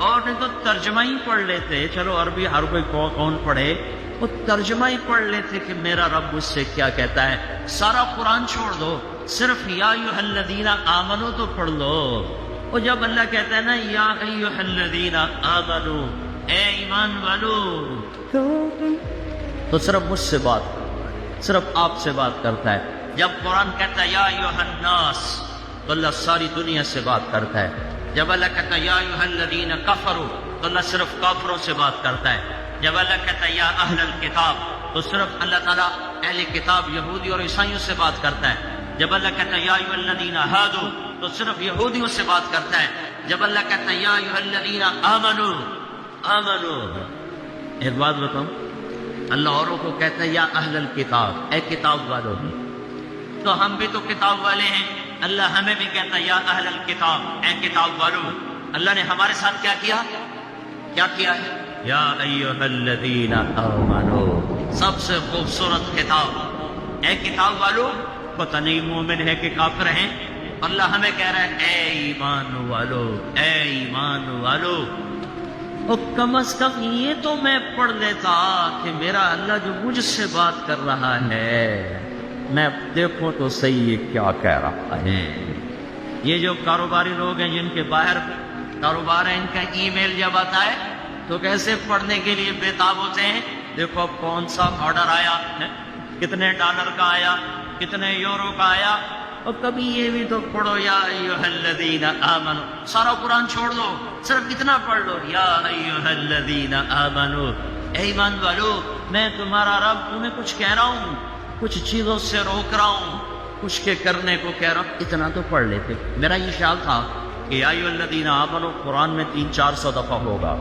اور نہیں تو ترجمہ ہی پڑھ لیتے۔ چلو عربی ہر کوئی کون پڑھے، وہ ترجمہ ہی پڑھ لیتے کہ میرا رب مجھ سے کیا کہتا ہے۔ سارا قرآن چھوڑ دو، صرف یا ایھا الذین آمنو تو پڑھ لو۔ اور جب اللہ کہتا ہے نا یا ایھا الذین آمنو، اے ایمان والو، تو صرف مجھ سے بات کرتا ہے، صرف آپ سے بات کرتا ہے۔ جب قرآن کہتا ہے یا ایھا الناس، تو اللہ ساری دنیا سے بات کرتا ہے۔ جب اللہ کہتا ہے یا ایھا الذین کفروا، تو اللہ صرف کافروں سے بات کرتا ہے۔ جب اللہ کہتا ہے یا اہل الکتاب، تو صرف اللہ تعالیٰ اہل کتاب یہودی اور عیسائیوں سے بات کرتا ہے۔ جب اللہ کہتا ہے یا ایھا الذین ہادوا، تو صرف یہودیوں سے بات کرتا ہے۔ جب اللہ کہتا ہے یا ایھا الذین آمنوا، ایک بات بتاؤں، اللہ اوروں کو کہتا ہے یا اہل الکتاب، اے کتاب والو، تو ہم بھی تو کتاب والے ہیں، اللہ ہمیں بھی کہتا ہے یا اہل الکتاب، اے کتاب والو۔ اللہ نے ہمارے ساتھ کیا کیا ہے؟ یا ایھا الذین آمنوا، سب سے خوبصورت خطاب، اے کتاب والو۔ پتہ نہیں مومن ہے کہ کافر ہیں، اللہ ہمیں کہہ رہا ہے اے ایمان والو، اے ایمان والو۔ اور کم از کم یہ تو میں پڑھ لیتا کہ میرا اللہ جو مجھ سے بات کر رہا ہے، میں دیکھوں تو صحیح یہ کیا کہہ رہا ہے۔ یہ جو کاروباری لوگ ہیں جن کے باہر کاروبار ہے، ان کا ای میل جب آتا ہے تو کیسے پڑھنے کے لیے بےتاب ہوتے ہیں۔ دیکھو اب کون سا آرڈر آیا، کتنے ڈالر کا آیا، کتنے یورو کا آیا، اور کبھی یہ بھی تو پڑھو یا ایھا الذین آمنو، سارا قرآن چھوڑ دو، صرف اتنا پڑھ لو یا ایھا الذین آمنو، اے ایمان والو میں تمہارا رب تمہیں کچھ کہہ رہا ہوں، کچھ چیزوں سے روک رہا ہوں، کچھ کے کرنے کو کہہ رہا ہوں، اتنا تو پڑھ لیتے۔ میرا یہ خیال تھا کہ یا ایھا الذین آمنو قرآن میں 300-400 دفعہ ہوگا،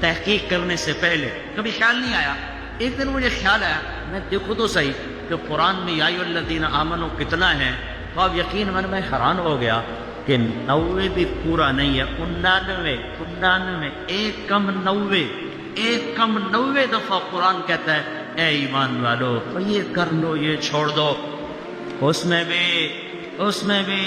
تحقیق کرنے سے پہلے کبھی خیال نہیں آیا۔ ایک دن مجھے خیال آیا، میں دیکھو تو صحیح کہ قرآن میں یا ایھا الذین آمنو کتنا ہے، تو اب یقین میں حیران ہو گیا کہ 90 بھی پورا نہیں ہے، 99 ایک کم 90 دفعہ قرآن کہتا ہے اے ایمان والو یہ کر لو، یہ چھوڑ دو۔ اس میں بھی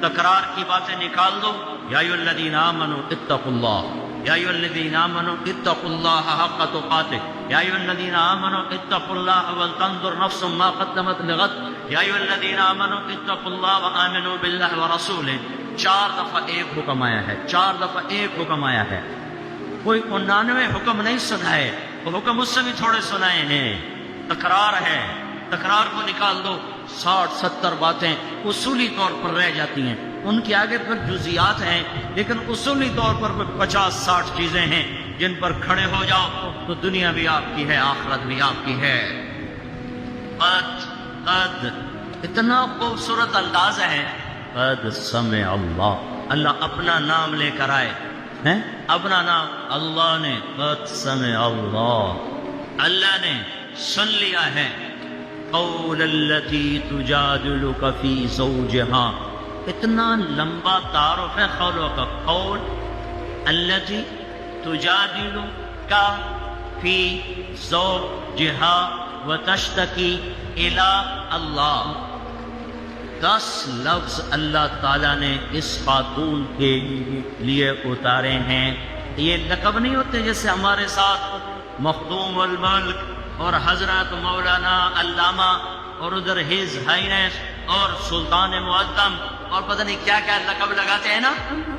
تکرار کی باتیں نکال دو، یا ایھا الذین آمنوا اتقوا اللہ، یا ایھا الذین آمنوا اتقوا اللہ حق تقاتہ، یا ایھا الذین آمنوا اتقوا اللہ ولتنظر نفس ما قدمت لغد، یا ایھا الذین آمنوا اتقوا اللہ وآمنوا باللہ ورسولہ۔ 4 دفعہ ایک حکم آیا ہے، 4 دفعہ ایک حکم آیا ہے، کوئی 99 حکم نہیں سنائے، وہ حکم اس سے بھی تھوڑے سنائے ہیں، تکرار ہے، تکرار کو نکال دو۔ 60-70 باتیں اصولی طور پر رہ جاتی ہیں، ان کے آگے پھر جزیات ہیں، لیکن اصولی طور پر 50-60 چیزیں ہیں جن پر کھڑے ہو جاؤ تو دنیا بھی آپ کی ہے، آخرت بھی آپ کی ہے۔ قد اتنا خوبصورت انداز ہے، قد سمع اللہ، اللہ اپنا نام لے کر آئے ہیں، اپنا نام اللہ نے، قد سمع اللہ، اللہ نے سن لیا ہے۔ قول التی تجادلک فی زوجہا، اتنا لمبا تعارف ہے قولوں کا، قول التی تجادلک فی زوجہا وتشتکی الی اللہ۔ 10 لفظ اللہ تعالیٰ نے اس خاتون کے لیے اتارے ہیں۔ یہ لقب نہیں ہوتے جیسے ہمارے ساتھ مخدوم الملک اور حضرت مولانا علامہ اور ادھر ہز ہائنس اور سلطان معظم اور پتہ نہیں کیا کیا لقب لگاتے ہیں نا،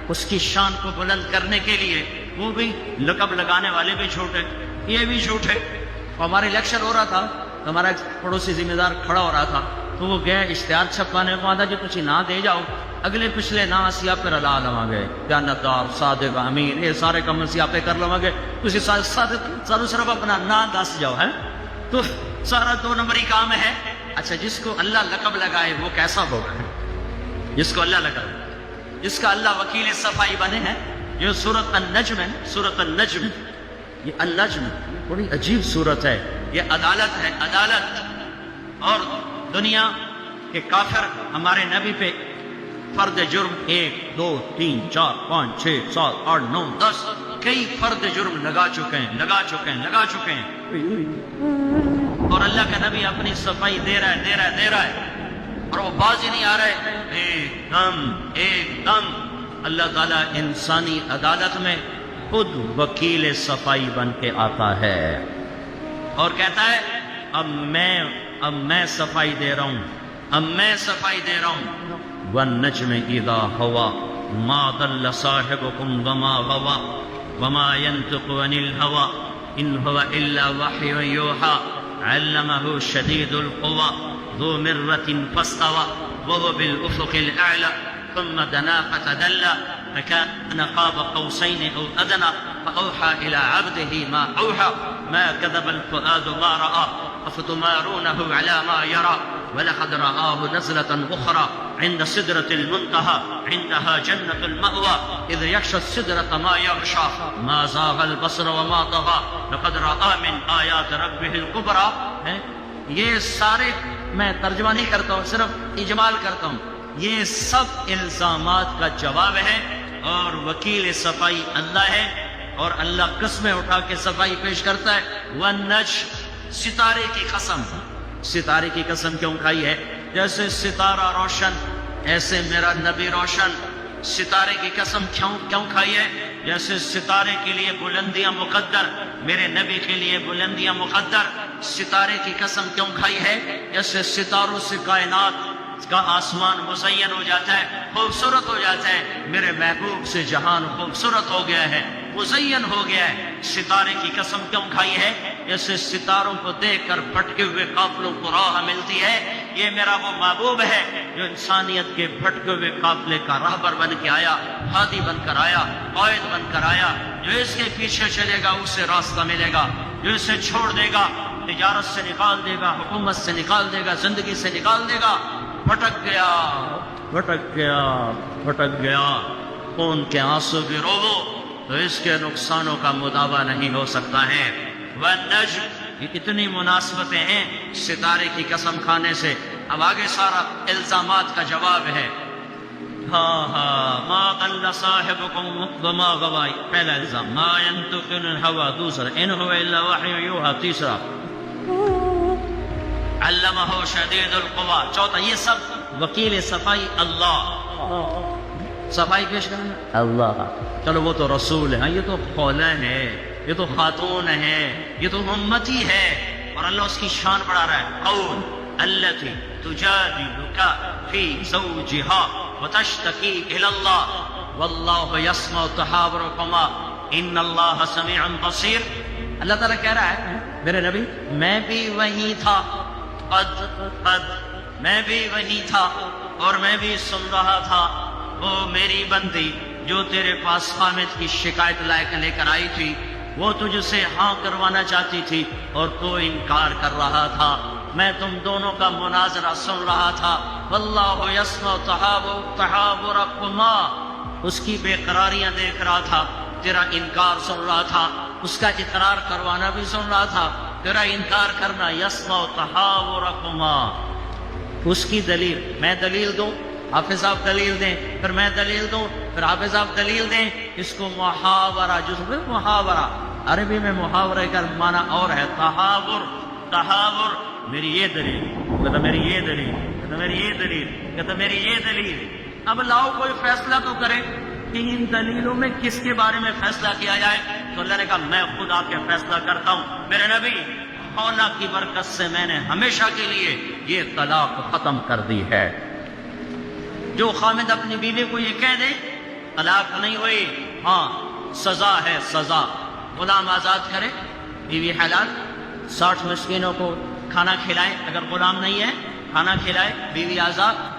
اس کی شان کو بلند کرنے کے لیے وہ بھی لقب لگانے والے بھی جھوٹے، یہ بھی جھوٹے۔ ہمارے لیکچر ہو رہا تھا، ہمارا پڑوسی ذمہ دار کھڑا ہو رہا تھا، تو وہ گئے اشتہار چھپوانے کو، آدھا جو تھی نہ دے جاؤ، اگلے پچھلے نا سیا پہ رلا لوا گئے، جانتدار صادق امین، یہ سارے کم سیا پہ کر لوا گئے، تھی سارے صرف اپنا نا دس جاؤ ہے، تو سارا 2 نمبری کام ہے۔ اچھا جس کو اللہ لقب لگائے وہ کیسا ہوگا؟ جس کو اللہ لگائے، جس کا اللہ وکیل صفائی بنے ہیں۔ یہ سورۃ النجم ہے، سورۃ النجم، یہ النجم بڑی عجیب سورت ہے، یہ عدالت ہے، عدالت۔ اور دنیا کے کافر ہمارے نبی پہ فرد جرم 1 2 3 4 5 6 7 8 9 10 کئی فرد جرم لگا چکے ہیں، اور اللہ کا نبی اپنی صفائی دے رہا ہے، اور وہ باز ہی نہیں آ رہے۔ ایک دم اللہ تعالیٰ انسانی عدالت میں خود وکیل صفائی بن کے آتا ہے اور کہتا ہے اب میں صفائی دے رہا ہوں، والنجم اذا ہوا ما ضل صاحبكم وما غوى وما ينطق عن الهوى ان هو الا وحي يوحى علمه شديد القوى ذو مرة فاستوى وهو بالافق الاعلى ثم دنا فتدلى فكان قاب قوسين او ادنى فاوحى الى عبده ما اوحى ما كذب الفؤاد ما راى افتمارونه على ما يرى ولقد رآه نزلة أخرى عند سدرة المنتهى عندها جنة المأوى إذ يغشى السدرة ما يغشى ما زاغ البصر وما طغى لقد رأى من آيات ربه الكبرى۔ یہ سارے میں ترجمہ نہیں کرتا ہوں، صرف اجمال کرتا ہوں، یہ سب الزامات کا جواب ہے، اور وکیل صفائی اللہ ہے، اور اللہ قسمیں اٹھا کے صفائی پیش کرتا ہے۔ والنجم، ستارے کی قسم، ستارے کی قسم کیوں کھائی ہے؟ جیسے ستارہ روشن ایسے میرا نبی روشن۔ ستارے کی قسم کیوں کھائی ہے؟ جیسے ستارے کے لیے بلندیاں مقدر، میرے نبی کے لیے بلندیاں مقدر۔ ستارے کی قسم کیوں کھائی ہے؟ جیسے ستاروں سے کائنات کا آسمان مزین ہو جاتا ہے، خوبصورت ہو جاتا ہے، میرے محبوب سے جہان خوبصورت ہو گیا ہے، مزین ہو گیا ہے۔ ستارے کی قسم کیوں کھائی ہے؟ جیسے ستاروں کو دیکھ کر بھٹکے ہوئے قافلوں کو راہ ملتی ہے، یہ میرا وہ محبوب ہے جو انسانیت کے بھٹکے ہوئے قافلے کا راہبر بن کے آیا، ہادی بن کر آیا، قائد بن کر آیا۔ جو اس کے پیچھے چلے گا اسے راستہ ملے گا، جو اسے چھوڑ دے گا تجارت سے نکال دے گا، حکومت سے نکال دے گا، زندگی سے نکال دے گا، بھٹک گیا، بھٹک گیا، بھٹک گیا۔ خون کے آنسو بھی رو تو اس کے نقصانوں کا مداوع نہیں ہو سکتا ہے۔ والنجم، یہ کتنی مناسبتیں ہیں ستارے کی قسم کھانے سے۔ اب آگے سارا الزامات کا جواب ہے۔ ما ضل صاحبكم وما غوى، پہلا الزام ما ينطق عن الهوى، دوسرا ان هو الا وحي يوحى، تیسرا علمه شدید القوى، چوتھا یہ سب وکیل صفائی اللہ، صفائی پیش کرنا اللہ۔ چلو وہ تو رسول ہے، یہ تو خولہ ہے، یہ تو خاتون ہے، یہ تو امتی ہے، اور اللہ اس کی شان بڑھا رہا ہے۔ قول التي تجادلك في زوجها وتشتكي الى الله والله يسمع تحاوركما ان الله سميع بصير۔ اللہ تعالیٰ کہہ رہا ہے میرے نبی میں بھی وہی تھا، قد میں بھی وہی تھا اور میں بھی سن رہا تھا وہ میری بندی جو تیرے پاس حامد کی شکایت لے کر آئی تھی، وہ تجھ سے ہاں کروانا چاہتی تھی اور تو انکار کر رہا تھا۔ میں تم دونوں کا مناظرہ سن رہا تھا۔ واللہ یسمع تحاورکما، اس کی بے قراریاں دیکھ رہا تھا، تیرا انکار سن رہا تھا، اس کا اقرار کروانا بھی سن رہا تھا، تیرا انکار کرنا۔ یسمع تحاورکما، اس کی دلیل، میں دلیل دوں، حافظ صاحب دلیل دیں، پھر میں دلیل دوں، پھر حافظ صاحب دلیل دیں۔ اس کو محاورہ، جو محاورہ عربی میں محاورے کا معنی اور ہے تحاور، تحاور، میری یہ دلیل، کہتا میری یہ دلیل، کہتا میری یہ دلیل، کہتا میری یہ دلیل۔ اب لاؤ کوئی فیصلہ تو کرے کہ ان دلیلوں میں کس کے بارے میں فیصلہ کیا جائے۔ تو اللہ نے کہا میں خود آ کے فیصلہ کرتا ہوں۔ میرے نبی خولہ کی برکت سے میں نے ہمیشہ کے لیے یہ طلاق ختم کر دی ہے۔ جو خامد اپنی بیوی کو یہ کہہ دے طلاق نہیں ہوئی، ہاں سزا ہے، سزا۔ غلام آزاد کرے، بیوی حلال، 60 مسکینوں کو کھانا کھلائے، اگر غلام نہیں ہے کھانا کھلائے، بیوی آزاد۔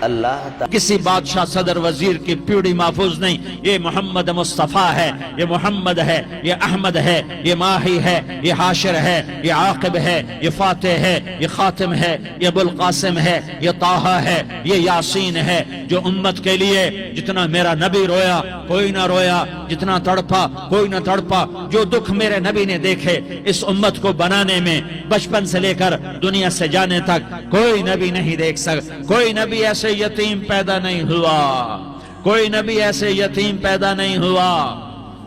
اللہ تعالی کسی بادشاہ صدر وزیر کی پیڑی محفوظ نہیں۔ یہ محمد مصطفیٰ ہے، یہ محمد ہے، یہ احمد ہے، یہ ماہی ہے، یہ حاشر ہے، یہ عاقب ہے، یہ فاتح ہے، یہ خاتم ہے، یہ ابو القاسم ہے، یہ طٰہٰ ہے، یہ یاسین ہے۔ جو امت کے لیے جتنا میرا نبی رویا کوئی نہ رویا، جتنا تڑپا کوئی نہ تڑپا، جو دکھ میرے نبی نے دیکھے اس امت کو بنانے میں، بچپن سے لے کر دنیا سے جانے تک کوئی نبی نہیں دیکھ سکتا۔ کوئی نبی ایسے یتیم پیدا نہیں ہوا، کوئی نبی ایسے یتیم پیدا نہیں ہوا،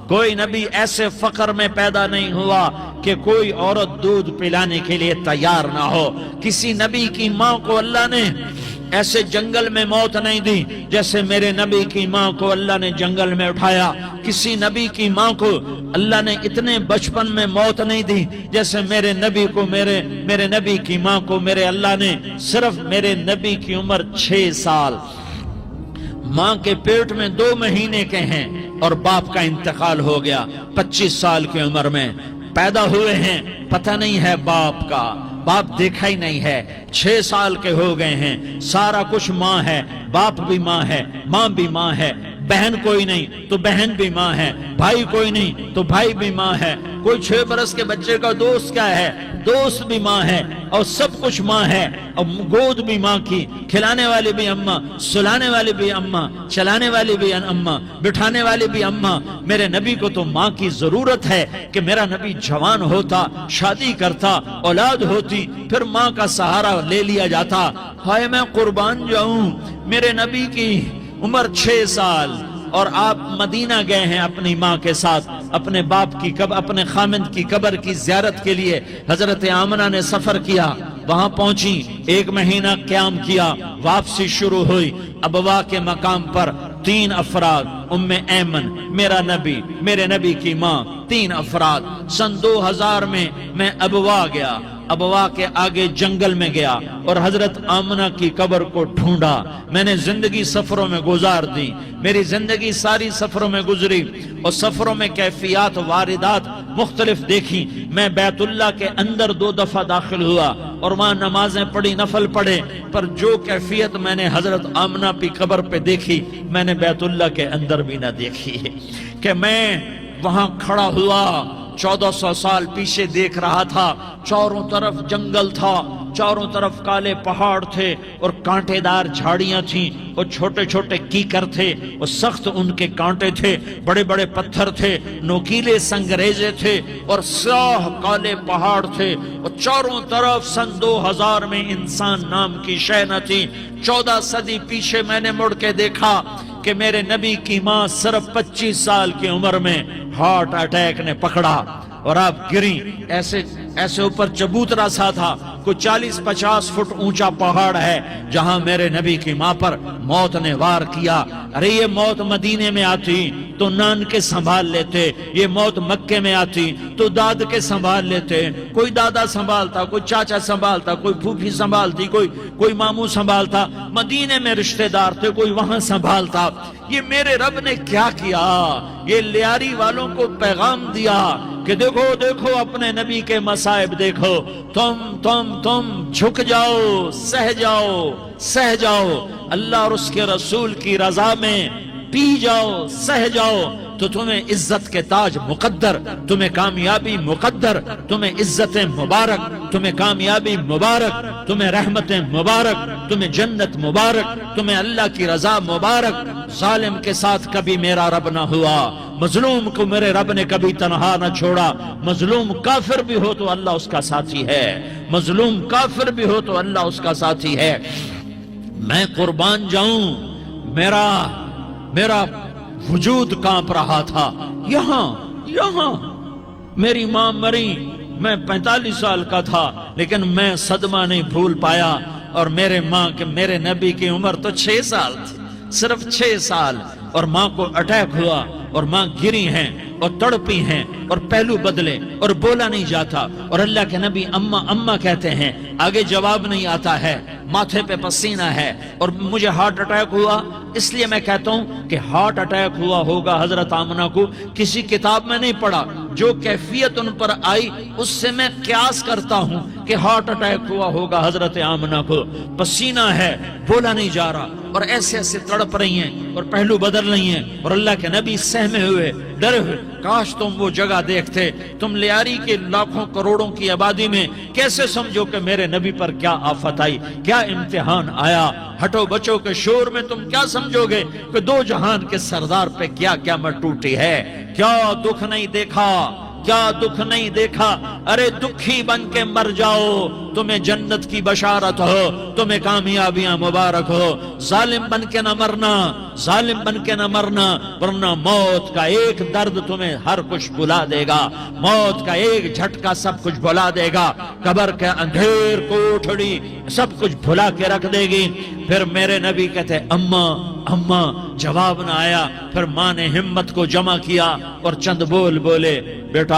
کوئی نبی ایسے فقر میں پیدا نہیں ہوا کہ کوئی عورت دودھ پلانے کے لیے تیار نہ ہو۔ کسی نبی کی ماں کو اللہ نے ایسے جنگل میں موت نہیں دی جیسے میرے نبی کی ماں کو اللہ نے جنگل میں اٹھایا۔ کسی نبی کی ماں کو اللہ نے اتنے بچپن میں موت نہیں دی جیسے میرے نبی کو، میرے نبی کی ماں کو میرے اللہ نے صرف میرے نبی کی عمر 6 سال، ماں کے پیٹ میں 2 مہینے کے ہیں اور باپ کا انتقال ہو گیا 25 سال کی عمر میں پیدا ہوئے ہیں، پتہ نہیں ہے باپ کا، باپ دیکھا ہی نہیں ہے، 6 سال کے ہو گئے ہیں، سارا کچھ ماں ہے، باپ بھی ماں ہے، ماں بھی ماں ہے، بہن کوئی نہیں تو بہن بھی ماں ہے، بھائی کوئی نہیں تو بھائی بھی ماں ہے، کوئی 6 برس کے بچے کا دوست کیا ہے، دوست بھی ماں ہے، اور سب کچھ ماں ہے، اور گود بھی ماں کی، کھلانے والی بھی اماں، سلانے والی بھی اماں، چلانے والی بھی اماں، بٹھانے والی بھی اماں۔ میرے نبی کو تو ماں کی ضرورت ہے کہ میرا نبی جوان ہوتا، شادی کرتا، اولاد ہوتی، پھر ماں کا سہارا لے لیا جاتا۔ ہائے میں قربان جاؤں، میرے نبی کی عمر 6 سال اور آپ مدینہ گئے ہیں اپنی ماں کے ساتھ، اپنے باپ کی اپنے خامند کی قبر کی زیارت کے لیے حضرت آمنہ نے سفر کیا، وہاں پہنچی، 1 مہینہ قیام کیا، واپسی شروع ہوئی۔ ابوا کے مقام پر 3 افراد، ام ایمن، میرا نبی، میرے نبی کی ماں، 3 افراد۔ سن 2000 میں ابوا گیا، ابوا کے آگے جنگل میں گیا اور حضرت آمنہ کی قبر کو ڈھونڈا. میں نے زندگی سفروں میں گزار دی، میری زندگی ساری سفروں میں گزری اور سفروں میں کیفیات واردات مختلف دیکھی. میں بیت اللہ کے اندر 2 دفعہ داخل ہوا اور وہاں نمازیں پڑھی، نفل پڑھے، پر جو کیفیت میں نے حضرت آمنہ کی قبر پہ دیکھی میں نے بیت اللہ کے اندر بھی نہ دیکھی. کہ میں وہاں کھڑا ہوا 1400 سال پیچھے دیکھ رہا تھا، چاروں طرف جنگل تھا، چاروں طرف کالے پہاڑ تھے اور کانٹے دار جھاڑیاں تھیں اور چھوٹے چھوٹے کیکر تھے اور سخت ان کے کانٹے تھے، بڑے بڑے پتھر تھے، نوکیلے سنگریزے تھے اور سیاہ کالے پہاڑ تھے اور چاروں طرف سن 2000 میں انسان نام کی شے نہ تھی. 14 صدی پیچھے میں نے مڑ کے دیکھا کہ میرے نبی کی ماں صرف 25 سال کی عمر میں ہارٹ اٹیک نے پکڑا اور آپ گری. ایسے اوپر چبوترا سا تھا، کوئی 40-50 فٹ اونچا پہاڑ ہے جہاں میرے نبی کی ماں پر موت نے وار کیا. ارے یہ موت مدینے میں آتی تو نان کے سنبھال لیتے، یہ موت مکے میں آتی تو داد کے سنبھال لیتے. کوئی دادا سنبھالتا، کوئی چاچا سنبھالتا، کوئی پھوپھی سنبھالتی، کوئی ماموں سنبھالتا. مدینے میں رشتہ دار تھے، کوئی وہاں سنبھالتا. یہ میرے رب نے کیا کیا؟ یہ لیاری والوں کو پیغام دیا کہ دیکھو دیکھو اپنے نبی کے مصائب دیکھو، تم جھک جاؤ، سہ جاؤ اللہ اور اس کے رسول کی رضا میں پی جاؤ، سہ جاؤ تو تمہیں عزت کے تاج مقدر، تمہیں کامیابی مقدر، تمہیں عزتیں مبارک، تمہیں کامیابی مبارک، تمہیں رحمتیں مبارک، تمہیں جنت مبارک، تمہیں اللہ کی رضا مبارک. ظالم کے ساتھ کبھی میرا رب نہ ہوا، مظلوم کو میرے رب نے کبھی تنہا نہ چھوڑا. مظلوم کافر بھی ہو تو اللہ اس کا ساتھی ہے، مظلوم کافر بھی ہو تو اللہ اس کا ساتھی ہے. میں قربان جاؤں، میرا وجود کانپ رہا تھا. یہاں میری ماں مری، میں 45 سال کا تھا لیکن میں صدمہ نہیں بھول پایا. اور میرے نبی کی عمر تو 6 سال تھی، صرف 6 سال، اور ماں کو اٹیک ہوا اور ماں گری ہیں اور تڑپی ہیں اور پہلو بدلے اور بولا نہیں جاتا. اور اللہ کے نبی اماں کہتے ہیں، آگے جواب نہیں آتا ہے، ماتھے پہ پسینہ ہے اور مجھے ہارٹ اٹیک ہوا. اس لیے میں کہتا ہوں کہ ہارٹ اٹیک ہوا ہوگا حضرت آمنہ کو، کسی کتاب میں نہیں پڑھا. جو کیفیت ان پر آئی اس سے میں قیاس کرتا ہوں کہ ہارٹ اٹیک ہوا ہوگا حضرت آمنہ کو. پسینہ ہے، بولا نہیں جا رہا اور ایسے تڑپ رہی ہیں اور پہلو بدل رہی ہیں اور اللہ کے نبی سہمے ہوئے، ڈرے ہوئے. کاش تم وہ جگہ دیکھتے. تم لیاری کے لاکھوں کروڑوں کی آبادی میں کیسے سمجھو کہ میرے نبی پر کیا آفت آئی، کیا امتحان آیا. ہٹو بچوں کے شور میں تم کیا سمجھو گے کہ 2 جہان کے سردار پہ کیا قیامت ٹوٹی ہے. کیا دکھ نہیں دیکھا، کیا دکھ نہیں دیکھا. ارے دکھی بن کے مر جاؤ، تمہیں جنت کی بشارت ہو، تمہیں کامیابیاں مبارک ہو. ظالم بن کے نہ مرنا، ظالم بن کے نہ مرنا، ورنہ موت کا ایک درد تمہیں ہر کچھ بھلا دے گا، موت کا ایک جھٹکا سب کچھ بھلا دے گا. قبر کے اندھیر کوٹھڑی سب کچھ بھلا کے رکھ دے گی. پھر میرے نبی کہتے اماں، جواب نہ آیا. پھر ماں نے ہمت کو جمع کیا اور چند بولے، بیٹا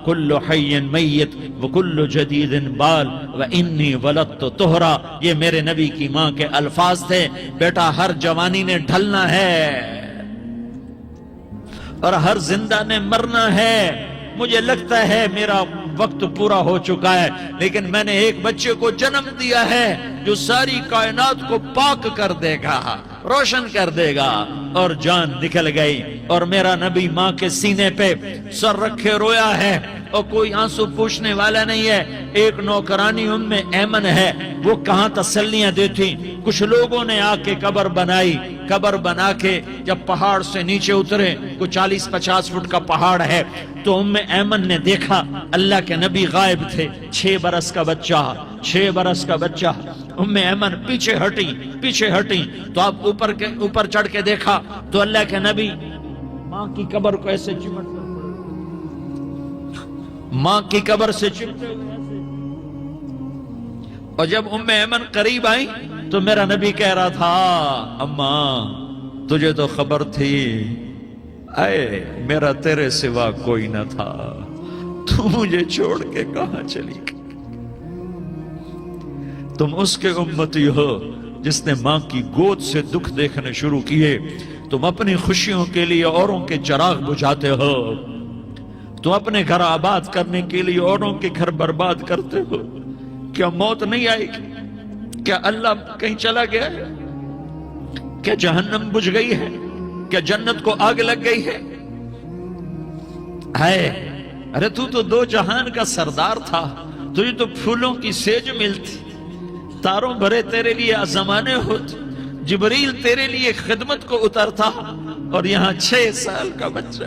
کل حی میت وکل جدید بال وانی ولدت طہرا. یہ میرے نبی کی ماں کے الفاظ تھے. بیٹا ہر جوانی نے ڈھلنا ہے اور ہر زندہ نے مرنا ہے. مجھے لگتا ہے میرا وقت پورا ہو چکا ہے، لیکن میں نے ایک بچے کو جنم دیا ہے جو ساری کائنات کو پاک کر دے گا، روشن کر دے گا. اور جان نکل گئی اور میرا نبی ماں کے سینے پہ سر رکھے رویا ہے اور کوئی آنسو پوچھنے والا نہیں ہے. ایک نوکرانی ام ایمن ہے، وہ کہاں تسلیاں دیتی. کچھ لوگوں نے آ کے قبر بنائی، قبر بنا کے جب پہاڑ سے نیچے اترے، کوئی 40-50 فٹ کا پہاڑ ہے، تو ام ایمن نے دیکھا اللہ کے نبی غائب تھے. 6 برس کا بچہ. ام ایمن پیچھے ہٹی تو آپ اوپر چڑھ کے دیکھا تو اللہ کے نبی ماں کی قبر کو ایسے چمٹ کر ماں کی قبر سے چمٹے ہوئے ایسے. اور جب ام ایمن قریب آئی تو میرا نبی کہہ رہا تھا، اماں تجھے تو خبر تھی، اے میرا تیرے سوا کوئی نہ تھا، تو مجھے چھوڑ کے کہاں چلی گئی. تم اس کے امتی ہو جس نے ماں کی گود سے دکھ دیکھنے شروع کیے. تم اپنی خوشیوں کے لیے اوروں کے چراغ بجھاتے ہو. تم اپنے گھر آباد کرنے کے لیے اوروں کے گھر برباد کرتے ہو. کیا موت نہیں آئے گی؟ کیا اللہ کہیں چلا گیا ہے؟ کیا جہنم بجھ گئی ہے؟ کیا جنت کو آگ لگ گئی ہے؟ ارے تو دو جہان کا سردار تھا. تجھے تو پھولوں کی سیج ملتی، تاروں بھرے تیرے لیے زمانے ہوتے، جبریل تیرے لیے خدمت کو اترتا، اور یہاں 6 سال کا بچہ.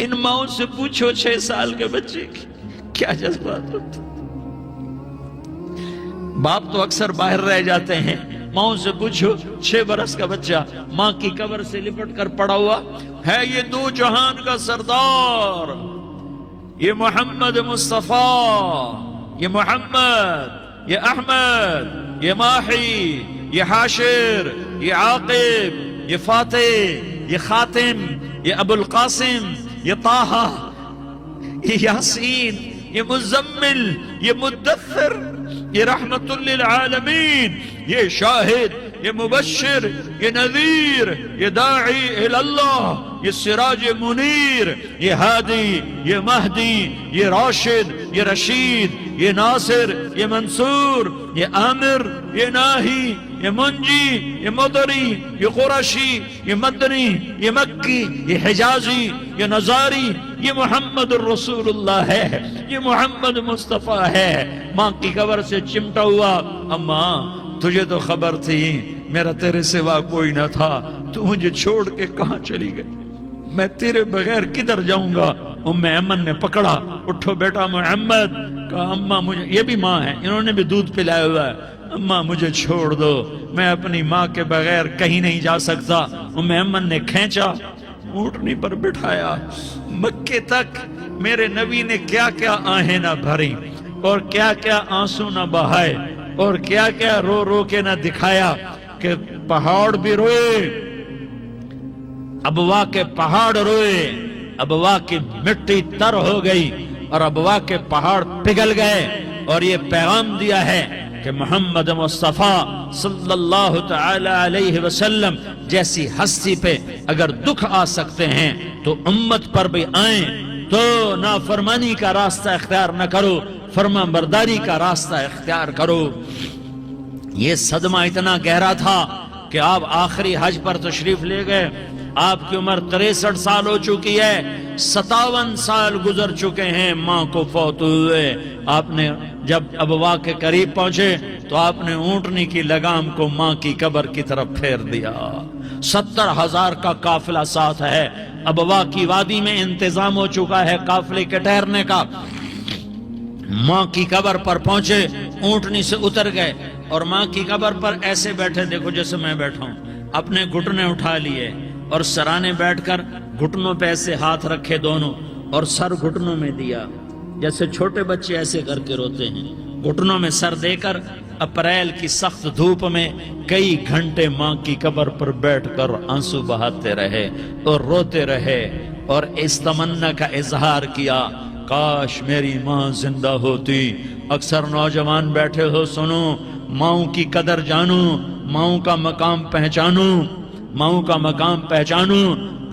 ان ماؤں سے پوچھو 6 سال کے بچے کی کیا جذبات ہوتے. باپ تو اکثر باہر رہ جاتے ہیں. ماؤں سے پوچھو 6 برس کا بچہ ماں کی قبر سے لپٹ کر پڑا ہوا ہے. یہ دو جہان کا سردار، یہ محمد مصطفیٰ، یہ محمد، یہ احمد، یہ ماحی، یہ حاشر، یہ عاقب، یہ فاتح، یہ خاتم، یہ ابو القاسم، یہ طٰہٰ، یہ یاسین، یہ مزمل، یہ مدثر، یہ رحمت للعالمین، یہ شاہد، یہ مبشر، یہ نذیر، یہ داعی اللہ، یہ سراج منیر، یہ ہادی، یہ مہدی، یہ راشد، یہ رشید، یہ ناصر، یہ منصور، یہ عامر، یہ ناہی، یہ منجی، یہ مدری، یہ قرشی، یہ مدنی، یہ مکی، یہ حجازی، یہ نظاری. یہ محمد الرسول اللہ ہے، یہ محمد مصطفیٰ ہے. ماں کی قبر سے چمٹا ہوا. اماں تجھے تو خبر تھی میرا تیرے سوا کوئی نہ تھا، تو مجھے چھوڑ کے کہاں چلی گئی؟ میں تیرے بغیر کدھر جاؤں گا؟ ام ایمن نے پکڑا، اٹھو بیٹا محمد. کہا اماں مجھے، یہ بھی ماں ہے، انہوں نے بھی دودھ پلایا ہوا ہے. اماں مجھے چھوڑ دو، میں اپنی ماں کے بغیر کہیں نہیں جا سکتا. ام ایمن نے کھینچا، اونٹنی پر بٹھایا. مکے تک میرے نبی نے کیا کیا آہیں نہ بھری، اور کیا کیا آنسو نہ بہائے، اور کیا کیا رو رو کے نہ دکھایا کہ پہاڑ بھی روئے، ابوا کے پہاڑ روئے، ابوا کی مٹی تر ہو گئی اور ابوا کے پہاڑ پگھل گئے. اور یہ پیغام دیا ہے کہ محمد مصطفیٰ صلی اللہ تعالی علیہ وسلم جیسی ہستی پہ اگر دکھ آ سکتے ہیں تو امت پر بھی آئیں. تو نافرمانی کا راستہ اختیار نہ کرو، فرما برداری کا راستہ اختیار کرو. یہ صدمہ اتنا گہرا تھا کہ آپ آخری حج پر تشریف لے گئے. آپ کی عمر 63 سال ہو چکی ہے، 57 سال گزر چکے ہیں ماں کو فوت ہوئے. آپ نے جب ابوا کے قریب پہنچے تو آپ نے اونٹنی کی لگام کو ماں کی قبر کی طرف پھیر دیا. 70,000 کا قافلہ ساتھ ہے. ابوا کی وادی میں انتظام ہو چکا ہے قافلے کے ٹھہرنے کا. ماں کی قبر پر پہنچے، اونٹنی سے اتر گئے اور ماں کی قبر پر ایسے بیٹھے، دیکھو جیسے میں بیٹھا ہوں. اپنے گھٹنے اٹھا لیے اور سرانے بیٹھ کر گھٹنوں پہ ایسے ہاتھ رکھے دونوں اور سر گھٹنوں میں دیا، جیسے چھوٹے بچے ایسے کر کے روتے ہیں. گھٹنوں میں سر دے کر اپریل کی سخت دھوپ میں کئی گھنٹے ماں کی قبر پر بیٹھ کر آنسو بہاتے رہے اور روتے رہے اور اس تمنا کا اظہار کیا، کاش میری ماں زندہ ہوتی. اکثر نوجوان بیٹھے ہو، سنو، ماؤں کی قدر جانو، ماؤں کا مقام پہچانو، ماؤں کا مقام پہچانو.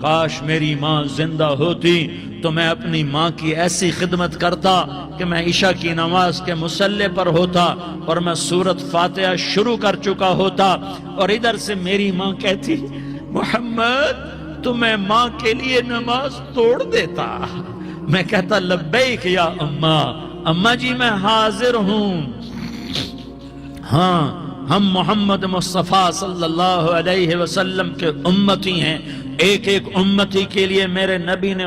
کاش میری ماں زندہ ہوتی تو میں اپنی ماں کی ایسی خدمت کرتا کہ میں عشاء کی نماز کے مصلی پر ہوتا اور میں سورت فاتحہ شروع کر چکا ہوتا، اور ادھر سے میری ماں کہتی محمد تو میں ماں کے لیے نماز توڑ دیتا. میں کہتا لبیک یا اماں، اماں جی میں حاضر ہوں. ہاں، ہم محمد مصطفیٰ صلی اللہ علیہ وسلم کے امتی ہیں. ایک ایک امتی کے لیے میرے نبی نے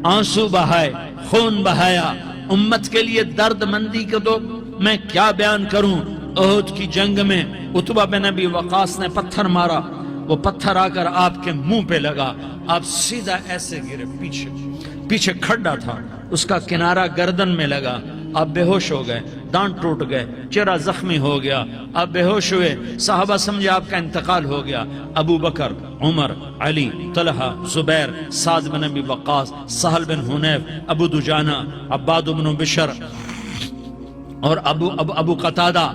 آنسو بہائے، خون بہایا. امت کے لیے درد مندی کو تو میں کیا بیان کروں. احد کی جنگ میں عتبہ بن ابی وقاص نے پتھر مارا، وہ پتھر آ کر آپ کے منہ پہ لگا، آپ سیدھا ایسے گرے. پیچھے کھڈا تھا، اس کا کنارہ گردن میں لگا، آپ بے ہوش ہو گئے، دانت ٹوٹ گئے، چہرہ زخمی ہو گیا، آپ بے ہوش ہوئے. صحابہ سمجھے آپ کا انتقال ہو گیا. ابو بکر، عمر، علی، طلحہ، زبیر، سعد بن ابی وقاص، سہل بن حنیف، ابو دجانہ، عباد بن بشر اور ابو قتادہ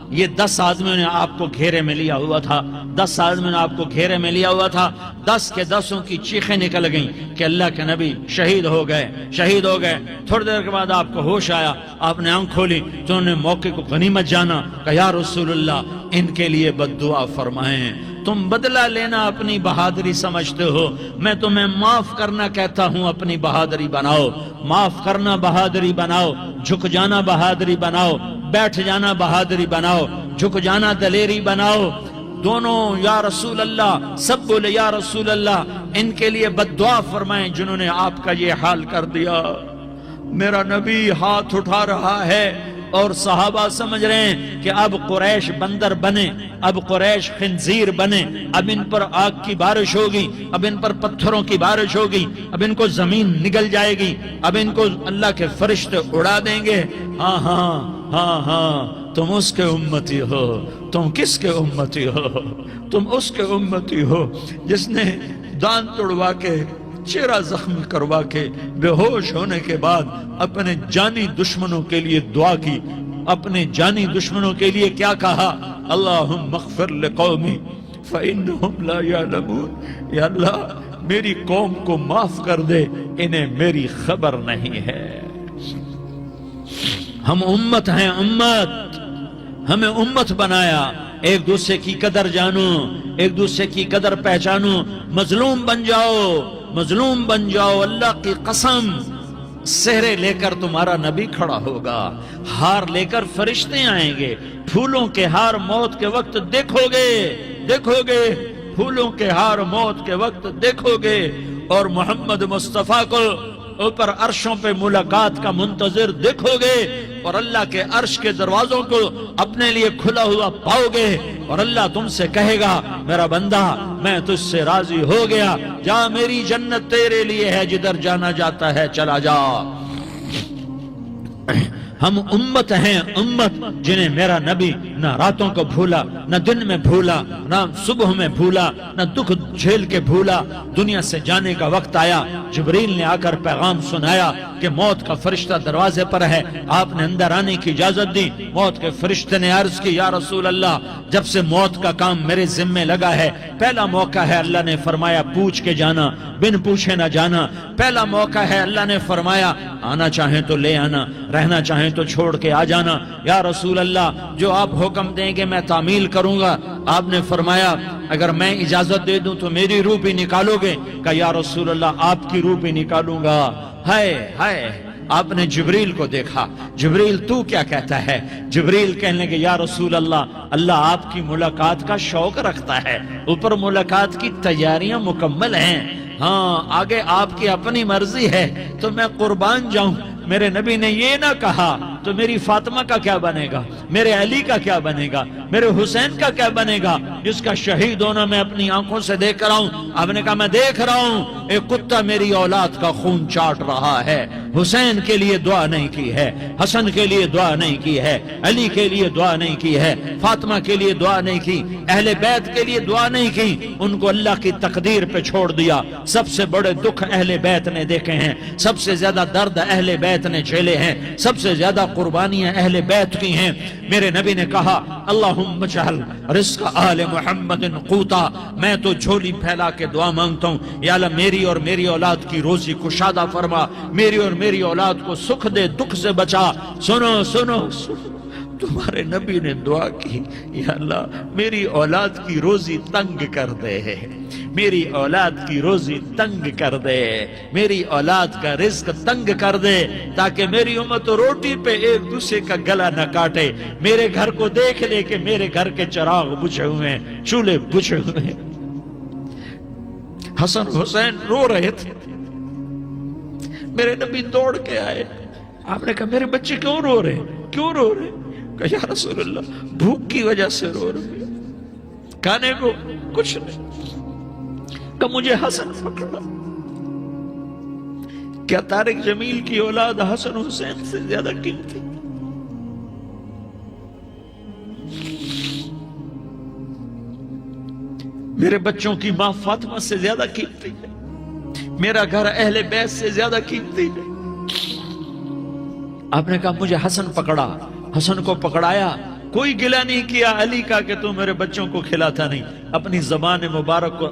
یہ 10 آدمیوں نے آپ کو گھیرے میں لیا ہوا تھا، 10 آدمیوں نے آپ کو گھیرے میں لیا ہوا تھا، 10 کے 10 کی چیخیں نکل گئیں کہ اللہ کے نبی شہید ہو گئے، شہید ہو گئے۔ تھوڑی دیر کے بعد آپ کو ہوش آیا، آپ نے آنکھ کھولی تو انہوں نے موقع کو غنیمت جانا کہ یا رسول اللہ ان کے لیے بد دعا فرمائیں۔ تم بدلہ لینا اپنی بہادری سمجھتے ہو، میں تمہیں معاف کرنا کہتا ہوں اپنی بہادری بناؤ، معاف کرنا بہادری بناؤ، جھک جانا بہادری بناؤ، بیٹھ جانا بہادری بناؤ، جھک جانا دلیری بناؤ۔ دونوں یا رسول اللہ، سب بولے یا رسول اللہ ان کے لیے بد دعا فرمائیں جنہوں نے آپ کا یہ حال کر دیا۔ میرا نبی ہاتھ اٹھا رہا ہے اور صحابہ سمجھ رہے ہیں کہ اب قریش بندر بنے، اب قریش خنزیر بنے، اب ان پر آگ کی بارش ہوگی، اب ان پر پتھروں کی بارش ہوگی، اب ان کو زمین نگل جائے گی، اب ان کو اللہ کے فرشتے اڑا دیں گے۔ ہاں ہاں ہاں ہاں، تم اس کے امتی ہو۔ تم کس کے امتی ہو؟ تم اس کے امتی ہو جس نے دان توڑوا کے، چہرہ زخمی کروا کے، بے ہوش ہونے کے بعد اپنے جانی دشمنوں کے لیے دعا کی، اپنے جانی دشمنوں کے لیے کیا کہا؟ اللہم اغفر لقومی فإنہم لا یعلمون، یا اللہ میری قوم کو معاف کر دے، انہیں میری خبر نہیں ہے۔ ہم امت ہیں، امت، ہمیں امت بنایا۔ ایک دوسرے کی قدر جانو، ایک دوسرے کی قدر پہچانو، مظلوم بن جاؤ، مظلوم بن جاؤ۔ اللہ کی قسم، سہرے لے کر تمہارا نبی کھڑا ہوگا، ہار لے کر فرشتے آئیں گے، پھولوں کے ہار موت کے وقت دیکھو گے، دیکھو گے، پھولوں کے ہار موت کے وقت دیکھو گے، اور محمد مصطفیٰ کو اوپر عرشوں پہ ملاقات کا منتظر دیکھو گے، اور اللہ کے عرش کے دروازوں کو اپنے لیے کھلا ہوا پاؤ گے، اور اللہ تم سے کہے گا میرا بندہ میں تجھ سے راضی ہو گیا، جا میری جنت تیرے لیے ہے، جدھر جانا جاتا ہے چلا جا۔ ہم امت ہیں، امت جنہیں میرا نبی نہ راتوں کو بھولا، نہ دن میں بھولا، نہ صبح میں بھولا، نہ دکھ جھیل کے بھولا۔ دنیا سے جانے کا وقت آیا، جبریل نے آ کر پیغام سنایا کہ موت کا فرشتہ دروازے پر ہے، آپ نے اندر آنے کی اجازت دی۔ موت کے فرشتے نے عرض کی یا رسول اللہ جب سے موت کا کام میرے ذمے لگا ہے، پہلا موقع ہے، اللہ نے فرمایا پوچھ کے جانا، بن پوچھے نہ جانا۔ پہلا موقع ہے، اللہ نے فرمایا آنا چاہیں تو لے آنا، رہنا چاہیں تو چھوڑ کے آ جانا۔ یا رسول اللہ جو آپ حکم دیں گے میں تعمیل کروں گا۔ آپ نے فرمایا اگر میں اجازت دے دوں تو میری روح بھی نکالو گے؟ کہا یا رسول اللہ آپ کی روح بھی نکالوں گا۔ ہائے ہائے، آپ نے جبریل کو دیکھا، جبریل تو کیا کہتا ہے؟ جبریل کہنے لگے یا رسول اللہ اللہ آپ کی ملاقات کا شوق رکھتا ہے، اوپر ملاقات کی تیاریاں مکمل ہیں، ہاں آگے آپ کی اپنی مرضی ہے تو میں قربان جاؤں۔ میرے نبی نے یہ نہ کہا تو میری فاطمہ کا کیا بنے گا، میرے علی کا کیا بنے گا، میرے حسین کا کیا بنے گا جس کا شہید ہونا میں اپنی آنکھوں سے دیکھ رہا ہوں۔ آپ نے کہا میں دیکھ رہا ہوں ایک کتا میری اولاد کا خون چاٹ رہا ہے۔ حسین کے لیے دعا نہیں کی ہے، حسن کے لیے دعا نہیں کی ہے، علی کے لیے دعا نہیں کی ہے، فاطمہ کے لیے دعا نہیں کی، اہل بیت کے لیے دعا نہیں کی، ان کو اللہ کی تقدیر پہ چھوڑ دیا۔ سب سے بڑے دکھ اہل بیت نے دیکھے ہیں، سب سے زیادہ درد اہل بیت نے جھیلے ہیں، سب سے زیادہ قربانیاں اہل بیت کی ہیں۔ میرے نبی نے کہا اللہم اجعل رزق آل محمد قوتا، میں تو جھولی پھیلا کے دعا مانگتا ہوں یا اللہ میری اور میری اولاد کی روزی کشادہ فرما، میری اور میری اولاد کو سکھ دے، دکھ سے بچا۔ سنو سنو سنو، تمہارے نبی نے دعا کی یا اللہ میری اولاد کی روزی تنگ کر دے، میری اولاد کی روزی تنگ کر دے، میری اولاد کا رزق تنگ کر دے، تاکہ میری امت روٹی پہ ایک دوسرے کا گلا نہ کاٹے، میرے گھر کو دیکھ لے کہ میرے گھر کے چراغ بجھے ہوئے ہیں، چولہے بجھے ہوئے ہیں۔ حسن حسین رو رہے تھے، میرے نبی دوڑ کے آئے، آپ نے کہا میرے بچے کیوں رو رہے، کیوں رو رہے؟ کہا یا رسول اللہ بھوک کی وجہ سے رو رہے، کھانے کو کچھ نہیں۔ کہ مجھے حسن پکڑا، کیا طارق جمیل کی اولاد حسن حسین سے زیادہ قیمتی؟ میرے بچوں کی ماں فاطمہ سے زیادہ قیمتی ہے، میرا گھر اہل بیت سے زیادہ قیمتی ہے۔ آپ نے کہا مجھے حسن پکڑا، حسن کو پکڑایا، کوئی گلہ نہیں کیا علی کا کہ تو میرے بچوں کو کھلاتا نہیں. اپنی زبان مبارک کو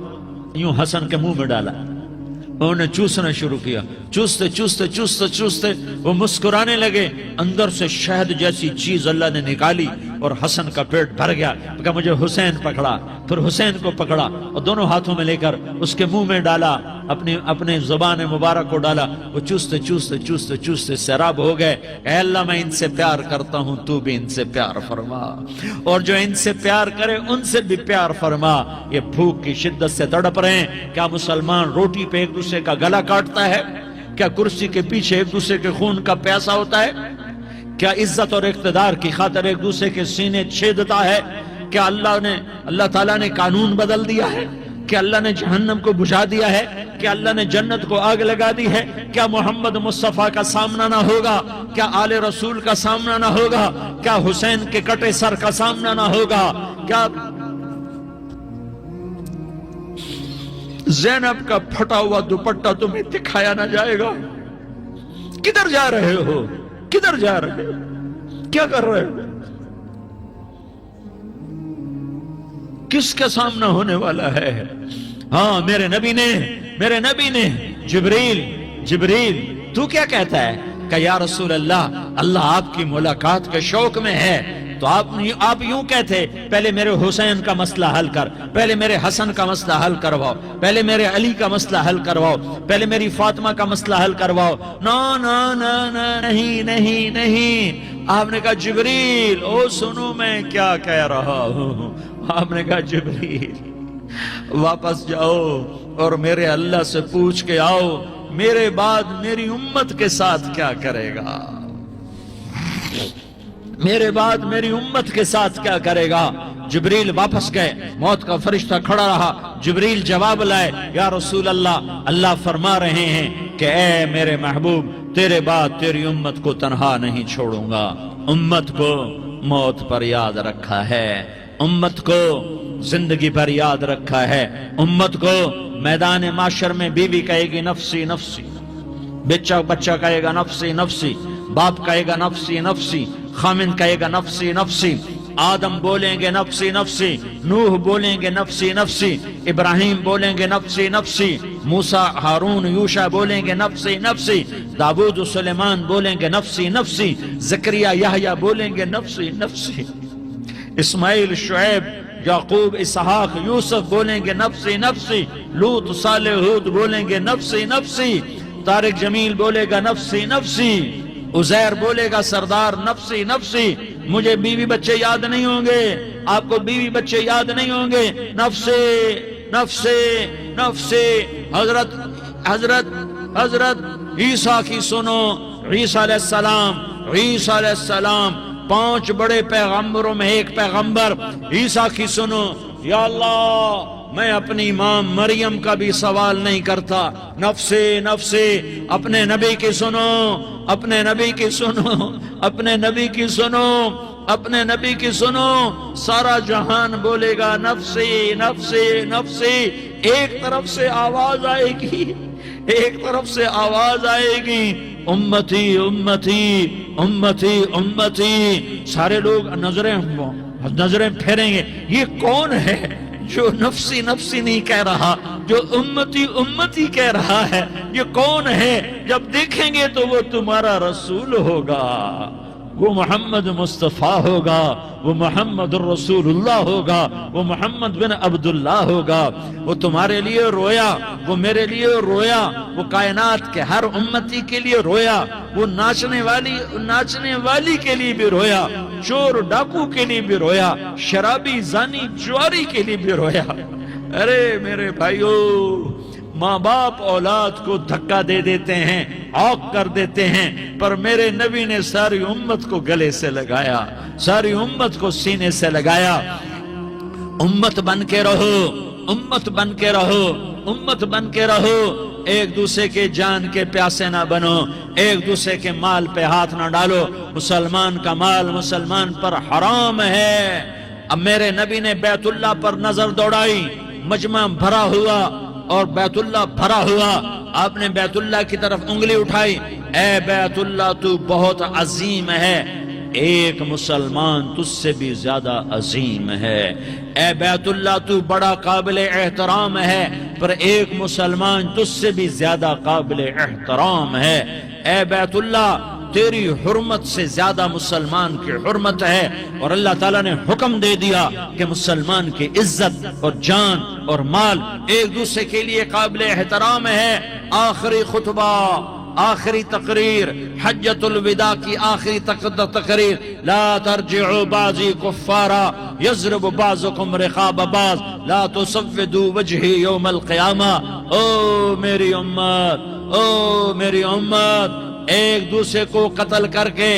یوں حسن کے منہ میں ڈالا, انہوں نے چوسنا شروع کیا. چوستے چوستے چوستے چوستے وہ مسکرانے لگے. اندر سے شہد جیسی چیز اللہ نے نکالی اور حسن کا پیٹ بھر گیا. کہا مجھے حسین پکڑا. پھر حسین کو پکڑا اور دونوں ہاتھوں میں لے کر اس کے منہ میں ڈالا, اپنے زبان مبارک کو ڈالا. وہ چوستے چوستے چوستے چوستے سیراب ہو گئے. اے اللہ میں ان سے پیار کرتا ہوں, تو بھی ان سے پیار فرما, اور جو ان سے پیار کرے ان سے بھی پیار فرما. یہ بھوک کی شدت سے تڑپ رہے ہیں. کیا مسلمان روٹی پہ ایک دوسرے کا گلا کاٹتا ہے؟ کیا کرسی کے پیچھے ایک دوسرے کے خون کا پیاسا ہوتا ہے؟ کیا عزت اور اقتدار کی خاطر ایک دوسرے کے سینے چھیدتا ہے؟ کیا اللہ تعالیٰ نے قانون بدل دیا ہے؟ کیا اللہ نے جہنم کو بجھا دیا ہے؟ کیا اللہ نے جنت کو آگ لگا دی ہے؟ کیا محمد مصطفیٰ کا سامنا نہ ہوگا؟ کیا آل رسول کا سامنا نہ ہوگا؟ کیا حسین کے کٹے سر کا سامنا نہ ہوگا؟ کیا زینب کا پھٹا ہوا دوپٹہ تمہیں دکھایا نہ جائے گا؟ کدھر جا رہے ہو؟ کدھر جا رہے ہو؟ کیا کر رہے ہو؟ کس کا سامنا ہونے والا ہے؟ ہاں میرے نبی نے جبریل تو کیا کہتا ہے کہ یا رسول اللہ آپ کی ملاقات کے شوق میں ہے. تو آپ یوں کہتے پہلے میرے حسین کا مسئلہ حل کر, پہلے میرے حسن کا مسئلہ حل کرواؤ, پہلے میرے علی کا مسئلہ حل کرواؤ, پہلے میری فاطمہ کا مسئلہ حل کرواؤ. نہیں. آپ نے کہا جبریل او سنو میں کیا کہہ رہا ہوں. آپ نے کہا جبریل واپس جاؤ اور میرے اللہ سے پوچھ کے آؤ میرے بعد میری امت کے ساتھ کیا کرے گا. میرے بعد میری امت کے ساتھ کیا کرے گا. جبریل واپس گئے, موت کا فرشتہ کھڑا رہا. جبریل جواب لائے, یا رسول اللہ فرما رہے ہیں کہ اے میرے محبوب تیرے بعد تیری امت کو تنہا نہیں چھوڑوں گا. امت کو موت پر یاد رکھا ہے, امت کو زندگی پر یاد رکھا ہے. امت کو میدان معاشر میں بیوی کہے گی نفسی نفسی, بچہ کہے گا نفسی نفسی, باپ کہے گا نفسی نفسی, خامن کہے گا نفسی نفسی, آدم بولیں گے نفسی نفسی, نوح بولیں گے نفسی نفسی, ابراہیم بولیں گے نفسی نفسی, موسیٰ ہارون یوشع بولیں گے نفسی نفسی, داؤد و سلیمان بولیں گے نفسی نفسی, زکریا یحییٰ بولیں گے نفسی نفسی, اسماعیل شعیب یعقوب اسحاق یوسف بولیں گے نفسی نفسی, لوط صالح ہود بولیں گے نفسی نفسی, طارق جمیل بولے گا نفسی نفسی, عزیر بولے گا سردار نفسی نفسی. مجھے بیوی بچے یاد نہیں ہوں گے, آپ کو بیوی بچے یاد نہیں ہوں گے. نفسی نفسی نفسی. حضرت عیسیٰ کی سنو. عیسیٰ علیہ السلام 5 بڑے پیغمبروں میں ایک پیغمبر. عیسیٰ کی سنو. یا اللہ میں اپنی ماں مریم کا بھی سوال نہیں کرتا. نفسی نفسی. اپنے نبی کی سنو, اپنے نبی کی سنو, اپنے نبی کی سنو, اپنے نبی کی سنو. سارا جہان بولے گا نفسی نفسی نفسی. ایک طرف سے آواز آئے گی, ایک طرف سے آواز آئے گی امتی امتی امتی امتی. سارے لوگ نظریں پھیریں گے, یہ کون ہے جو نفسی نفسی نہیں کہہ رہا, جو امتی امتی کہہ رہا ہے؟ یہ کون ہے؟ جب دیکھیں گے تو وہ تمہارا رسول ہوگا, وہ محمد مصطفیٰ ہوگا, وہ محمد الرسول اللہ ہوگا, وہ محمد بن عبداللہ ہوگا. وہ تمہارے لیے رویا, وہ میرے لیے رویا, وہ کائنات کے ہر امتی کے لیے رویا, وہ ناچنے والی کے لیے بھی رویا, چور ڈاکو کے لیے بھی رویا, شرابی زانی جواری کے لیے بھی رویا. ارے میرے بھائیو, ماں باپ اولاد کو دھکا دے دیتے ہیں, عوق کر دیتے ہیں, پر میرے نبی نے ساری امت کو گلے سے لگایا, ساری امت کو سینے سے لگایا. امت بن کے رہو, امت بن کے رہو, امت بن کے رہو. ایک دوسرے کے جان کے پیاسے نہ بنو, ایک دوسرے کے مال پہ ہاتھ نہ ڈالو. مسلمان کا مال مسلمان پر حرام ہے. اب میرے نبی نے بیت اللہ پر نظر دوڑائی, مجمع بھرا ہوا اور بیت اللہ بھرا ہوا. آپ نے بیت اللہ کی طرف انگلی اٹھائی, اے بیت اللہ تو بہت عظیم ہے, ایک مسلمان تجھ سے بھی زیادہ عظیم ہے۔ اے بیت اللہ تو بڑا قابل احترام ہے، پر ایک مسلمان تجھ سے بھی زیادہ قابل احترام ہے۔ اے بیت اللہ تیری حرمت سے زیادہ مسلمان کی حرمت ہے، اور اللہ تعالیٰ نے حکم دے دیا کہ مسلمان کی عزت اور جان اور مال ایک دوسرے کے لیے قابل احترام ہے۔ آخری خطبہ، آخری تقریر، حجۃ الوداع کی آخری تقریر، لا ترجعوا بعضی کفارا یضرب بعضکم رقاب بعض لا تسودوا وجہی یوم القیامہ۔ او میری امت، او میری امت، ایک دوسرے کو قتل کر کے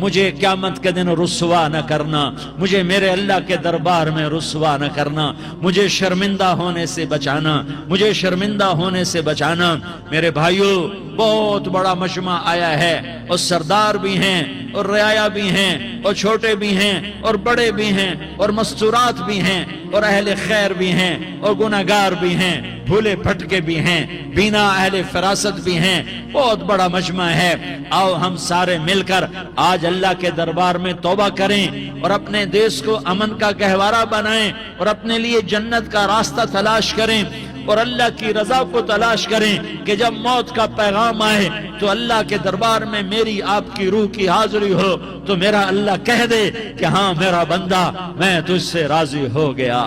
مجھے قیامت کے دن رسوا نہ کرنا، مجھے میرے اللہ کے دربار میں رسوا نہ کرنا، مجھے شرمندہ ہونے سے بچانا، مجھے شرمندہ ہونے سے بچانا۔ میرے بھائیو، بہت بڑا مجمع آیا ہے، اور سردار بھی ہیں اور رعایا بھی ہیں اور چھوٹے بھی ہیں اور بڑے بھی ہیں اور مستورات بھی ہیں اور اہل خیر بھی ہیں اور گناہگار بھی ہیں، بھولے بھٹکے بھی ہیں، بینا اہل فراست بھی ہیں، بہت بڑا مجمع ہے۔ آؤ ہم سارے مل کر آج اللہ کے دربار میں توبہ کریں اور اپنے دیش کو امن کا گہوارہ بنائیں اور اپنے لیے جنت کا راستہ تلاش کریں اور اللہ کی رضا کو تلاش کریں کہ جب موت کا پیغام آئے تو اللہ کے دربار میں میری آپ کی روح کی حاضری ہو تو میرا اللہ کہہ دے کہ ہاں میرا بندہ، میں تجھ سے راضی ہو گیا،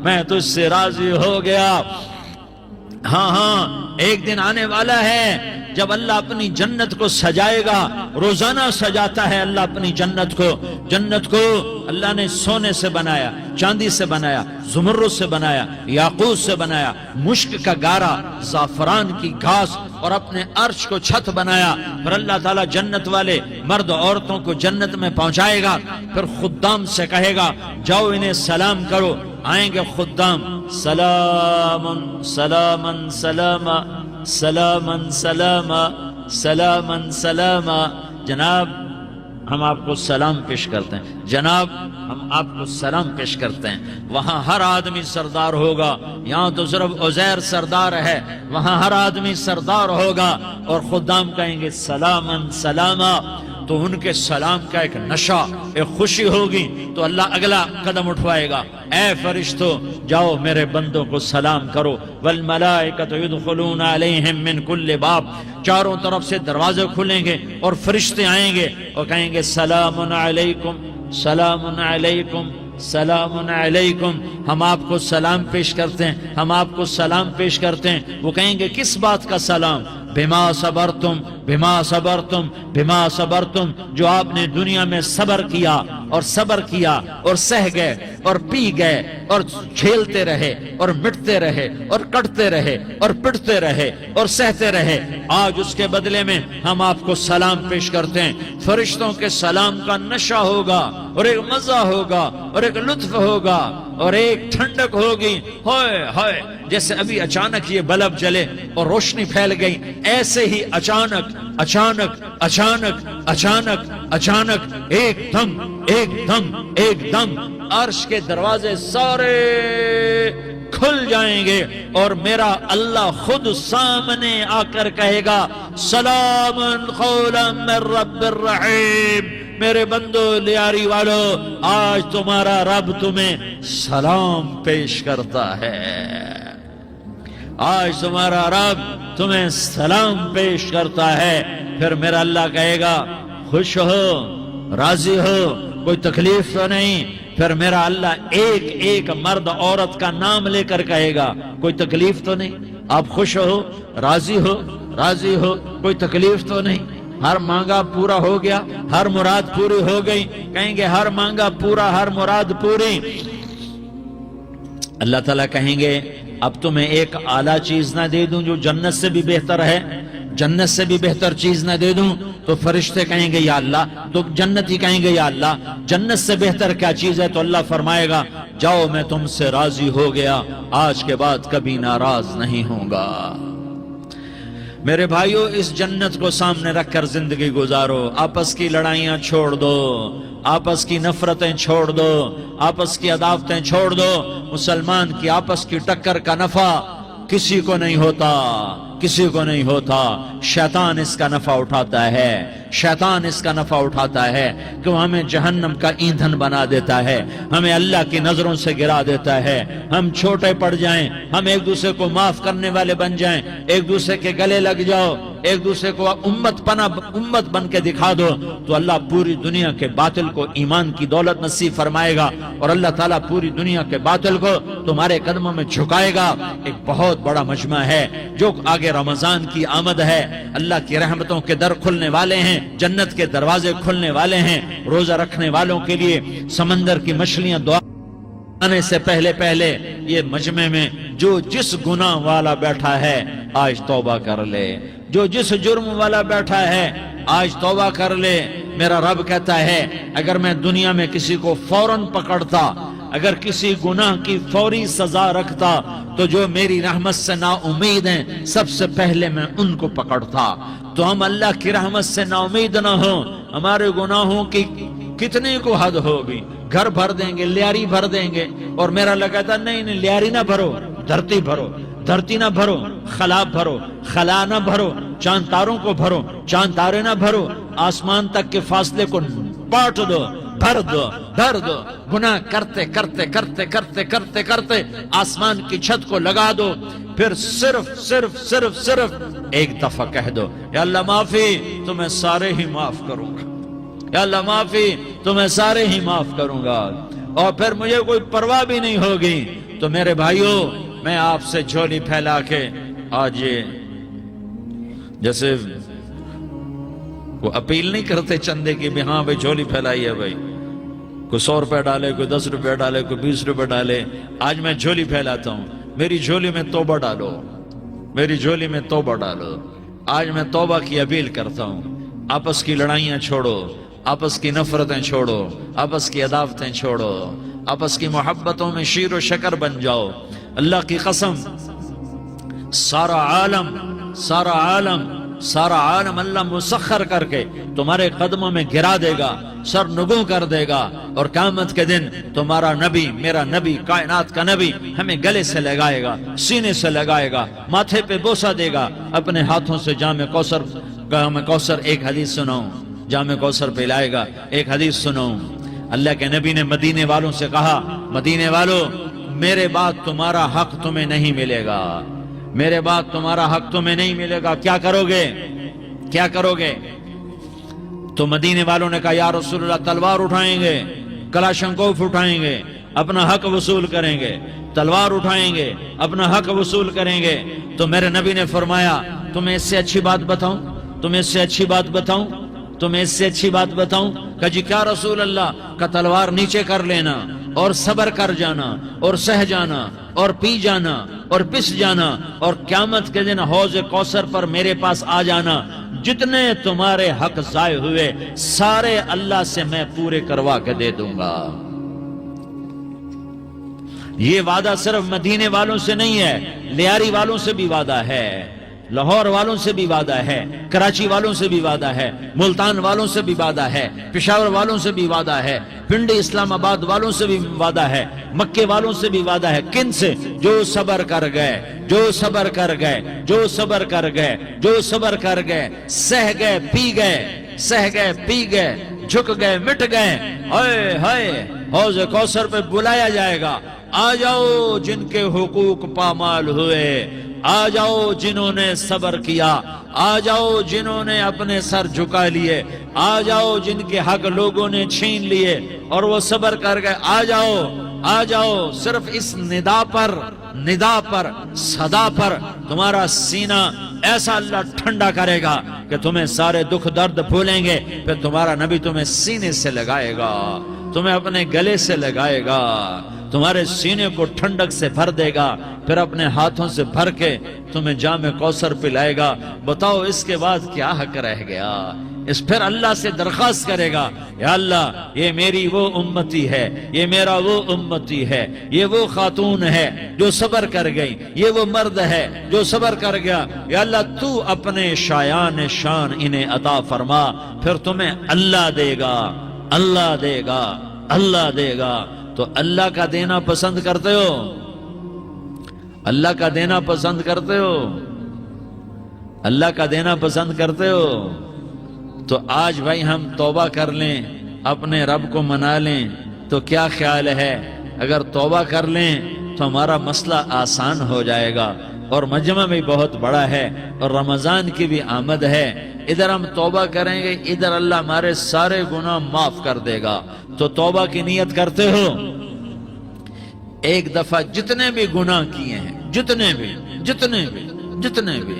میں تجھ سے راضی ہو گیا۔ ہاں ہاں، ایک دن آنے والا ہے جب اللہ اپنی جنت کو سجائے گا، روزانہ سجاتا ہے اللہ اپنی جنت کو۔ جنت کو اللہ نے سونے سے بنایا، چاندی سے بنایا، زمرد سے بنایا، یاقوت سے بنایا، مشک کا گارا، زعفران کی گھاس اور اپنے عرش کو چھت بنایا۔ پھر اللہ تعالیٰ جنت والے مرد عورتوں کو جنت میں پہنچائے گا، پھر خدام سے کہے گا جاؤ انہیں سلام کرو۔ آئیں گے خدام، سلام سلاما سلاما سلاما سلاما سلاما سلاما، جناب ہم آپ کو سلام پیش کرتے ہیں، جناب ہم آپ کو سلام پیش کرتے ہیں۔ وہاں ہر آدمی سردار ہوگا، یہاں تو صرف عزیر سردار ہے، وہاں ہر آدمی سردار ہوگا، اور خدام کہیں گے سلاما سلاما، تو ان کے سلام کا ایک نشہ، ایک خوشی ہوگی، تو اللہ اگلا قدم اٹھوائے گا، اے فرشتو جاؤ میرے بندوں کو سلام کرو، والملائکۃ یدخلون علیہم من کل باب، چاروں طرف سے دروازے کھلیں گے اور فرشتے آئیں گے اور کہیں گے سلام علیکم سلام علیکم سلام علیکم، ہم آپ کو سلام پیش کرتے ہیں، ہم آپ کو سلام پیش کرتے ہیں۔ وہ کہیں گے کس بات کا سلام؟ بما صبرتم بما صبرتم بما صبرتم، جو آپ نے دنیا میں صبر کیا اور صبر کیا اور سہ گئے اور پی گئے اور جھیلتے رہے اور مٹتے رہے اور کٹتے رہے اور پٹتے رہے اور سہتے رہے، آج اس کے بدلے میں ہم آپ کو سلام پیش کرتے ہیں۔ فرشتوں کے سلام کا نشہ ہوگا اور ایک مزہ ہوگا اور ایک لطف ہوگا اور ایک ٹھنڈک ہوگی، ہوئے ہوئے، جیسے ابھی اچانک یہ بلب جلے اور روشنی پھیل گئی، ایسے ہی اچانک اچانک اچانک اچانک اچانک ایک دم ایک دم ایک دم عرش کے دروازے سارے کھل جائیں گے اور میرا اللہ خود سامنے آ کر کہے گا سلام قولا من رب الرحیم، میرے بندو لیاری والو، آج تمہارا رب تمہیں سلام پیش کرتا ہے، آج تمہارا رب تمہیں سلام پیش کرتا ہے۔ پھر میرا اللہ کہے گا خوش ہو، راضی ہو، کوئی تکلیف تو نہیں؟ پھر میرا اللہ ایک ایک مرد عورت کا نام لے کر کہے گا کوئی تکلیف تو نہیں؟ آپ خوش ہو، راضی ہو، راضی ہو، کوئی تکلیف تو نہیں؟ ہر مانگا پورا ہو گیا، ہر مراد پوری ہو گئی؟ کہیں گے ہر مانگا پورا، ہر مراد پوری۔ اللہ تعالیٰ کہیں گے اب تمہیں ایک اعلیٰ چیز نہ دے دوں جو جنت سے بھی بہتر ہے؟ جنت سے بھی بہتر چیز نہ دے دوں؟ تو فرشتے کہیں گے یا اللہ، تو جنتی کہیں گے یا اللہ جنت سے بہتر کیا چیز ہے؟ تو اللہ فرمائے گا جاؤ میں تم سے راضی ہو گیا، آج کے بعد کبھی ناراض نہیں ہوں گا۔ میرے بھائیو، اس جنت کو سامنے رکھ کر زندگی گزارو، آپس کی لڑائیاں چھوڑ دو، آپس کی نفرتیں چھوڑ دو، آپس کی عداوتیں چھوڑ دو۔ مسلمان کی آپس کی ٹکر کا نفع کسی کو نہیں ہوتا، کسی کو نہیں ہوتا. شیطان اس کا نفع اٹھاتا ہے، شیطان اس کا نفع اٹھاتا ہے کہ وہ ہمیں جہنم کا ایندھن بنا دیتا ہے، ہمیں اللہ کی نظروں سے گرا دیتا ہے، ہم چھوٹے پڑ جائیں، ہم ایک دوسرے کو معاف کرنے والے بن جائیں، ایک دوسرے کے گلے لگ جاؤ، ایک دوسرے کو امت بن کے دکھا دو، تو اللہ پوری دنیا کے باطل کو ایمان کی دولت نصیب فرمائے گا، اور اللہ تعالیٰ پوری دنیا کے باطل کو تمہارے قدموں میں جھکائے گا. ایک بہت بڑا مجمع ہے جو آگے رمضان کی آمد ہے، اللہ کی رحمتوں کے در کھلنے والے ہیں، جنت کے دروازے کھلنے والے ہیں. روزہ رکھنے والوں کے لیے سمندر کی مچھلیاں دعا آنے سے پہلے یہ مجمع میں جو جس گناہ والا بیٹھا ہے آج توبہ کر لے، جو جس جرم والا بیٹھا ہے آج توبہ کر لے. میرا رب کہتا ہے اگر میں دنیا میں کسی کو فوراً پکڑتا، اگر کسی گناہ کی فوری سزا رکھتا، تو جو میری رحمت سے نا امید ہیں سب سے پہلے میں ان کو پکڑتا. تو ہم اللہ کی رحمت سے نا امید نہ ہوں. ہمارے گناہوں کی کتنے کو حد ہوگی، گھر بھر دیں گے، لیاری بھر دیں گے. اور میرا لگا تھا نہیں لیاری نہ بھرو، دھرتی بھرو، دھرتی نہ بھرو، خلا بھرو، خلا نہ بھرو، چاند تاروں کو بھرو، چاند تارے نہ بھرو، آسمان تک کے فاصلے کو بانٹ دو، بھر دو. گناہ کرتے کرتے کرتے کرتے کرتے کرتے آسمان کی چھت کو لگا دو. پھر صرف ایک دفعہ کہہ دو یا اللہ معافی، تمہیں سارے ہی معاف کروں گا، یا اللہ معافی، تمہیں سارے ہی معاف کروں گا، اور پھر مجھے کوئی پرواہ بھی نہیں ہوگی. تو میرے بھائیوں، میں آپ سے جھولی پھیلا کے آج یہ جیسے وہ اپیل نہیں کرتے چندے کی بھی ہاں بھائی جھولی پھیلائی ہے، بھائی کوئی 100 روپے ڈالے، کوئی 10 روپے ڈالے، کوئی 20 روپے ڈالے. آج میں جھولی پھیلاتا ہوں، میری جھولی میں توبہ ڈالو، میری جھولی میں توبہ ڈالو. آج میں توبہ کی اپیل کرتا ہوں. آپس کی لڑائیاں چھوڑو، آپس کی نفرتیں چھوڑو، آپس کی عداوتیں چھوڑو، آپس کی محبتوں میں شیر و شکر بن جاؤ. اللہ کی قسم سارا عالم اللہ مسخر کر کے تمہارے قدموں میں گرا دے گا، سر نگوں کر دے گا، اور قیامت کے دن تمہارا نبی، میرا نبی، کائنات کا نبی ہمیں گلے سے لگائے گا، سینے سے لگائے گا، ماتھے پہ بوسہ دے گا، اپنے ہاتھوں سے جام کوثر ایک حدیث سناؤں، جام کوثر پہ لائے گا. ایک حدیث سناؤں، اللہ کے نبی نے مدینے والوں سے کہا، مدینے والوں میرے بعد تمہارا حق تمہیں نہیں ملے گا، میرے بعد تمہارا حق تمہیں نہیں ملے گا، کیا کرو گے؟ کیا کرو گے؟ تو مدینے والوں نے کہا یا رسول اللہ تلوار اٹھائیں گے، کلاشنکوف اٹھائیں گے، اپنا حق وصول کریں گے، تلوار اٹھائیں گے، اپنا حق وصول کریں گے. تو میرے نبی نے فرمایا تمہیں اس سے اچھی بات بتاؤں، تمہیں اس سے اچھی بات بتاؤں، تمہیں اس سے اچھی بات بتاؤں. کہ جی کیا رسول اللہ؟ کا تلوار نیچے کر لینا اور صبر کر جانا اور سہ جانا اور پی جانا اور پس جانا، اور قیامت کے دن حوض کوثر پر میرے پاس آ جانا، جتنے تمہارے حق ضائع ہوئے سارے اللہ سے میں پورے کروا کے دے دوں گا. یہ وعدہ صرف مدینے والوں سے نہیں ہے، لیاری والوں سے بھی وعدہ ہے، لاہور والوں سے بھی وعدہ ہے، کراچی والوں سے بھی وعدہ ہے، ملتان والوں سے بھی وعدہ ہے، پشاور والوں سے بھی وعدہ ہے، پنڈی اسلام آباد والوں سے بھی وعدہ ہے، مکے والوں سے بھی وعدہ ہے. کن سے؟ جو صبر کر گئے، جو صبر کر گئے، جو صبر کر گئے، جو صبر کر گئے، سہ گئے، پی گئے، سہ گئے، پی گئے، جھک گئے، مٹ گئے. ہائے ہائے، حوض کوثر پہ بلایا جائے گا، آ جاؤ جن کے حقوق پامال ہوئے، آ جاؤ جنہوں نے صبر کیا، آ جاؤ جنہوں نے اپنے سر جھکا لیے، آ جاؤ جن کے حق لوگوں نے چھین لیے اور وہ صبر کر گئے. آ جاؤ، آ جاؤ. صرف اس ندا پر صدا پر تمہارا سینہ ایسا اللہ ٹھنڈا کرے گا کہ تمہیں سارے دکھ درد بھولیں گے. پھر تمہارا نبی تمہیں سینے سے لگائے گا، تمہیں اپنے گلے سے لگائے گا، تمہارے سینے کو ٹھنڈک سے بھر دے گا، پھر اپنے ہاتھوں سے بھر کے تمہیں جام کوثر پلائے گا. بتاؤ اس کے بعد کیا حق رہ گیا؟ اس پھر اللہ سے درخواست کرے گا یا اللہ یہ میری وہ امتی ہے، یہ میرا وہ امتی ہے، یہ وہ خاتون ہے جو صبر کر گئی، یہ وہ مرد ہے جو صبر کر گیا. یا اللہ تو اپنے شایان شان انہیں عطا فرما. پھر تمہیں اللہ دے گا، اللہ دے گا، اللہ دے گا. تو اللہ کا دینا پسند کرتے ہو؟ اللہ کا دینا پسند کرتے ہو؟ اللہ کا دینا پسند کرتے ہو؟ تو آج بھائی ہم توبہ کر لیں، اپنے رب کو منا لیں، تو کیا خیال ہے اگر توبہ کر لیں تو ہمارا مسئلہ آسان ہو جائے گا، اور مجمع بھی بہت بڑا ہے اور رمضان کی بھی آمد ہے، ادھر ہم توبہ کریں گے، ادھر اللہ ہمارے سارے گناہ معاف کر دے گا۔ تو توبہ کی نیت کرتے ہو؟ ایک دفعہ جتنے بھی گناہ کیے ہیں، جتنے بھی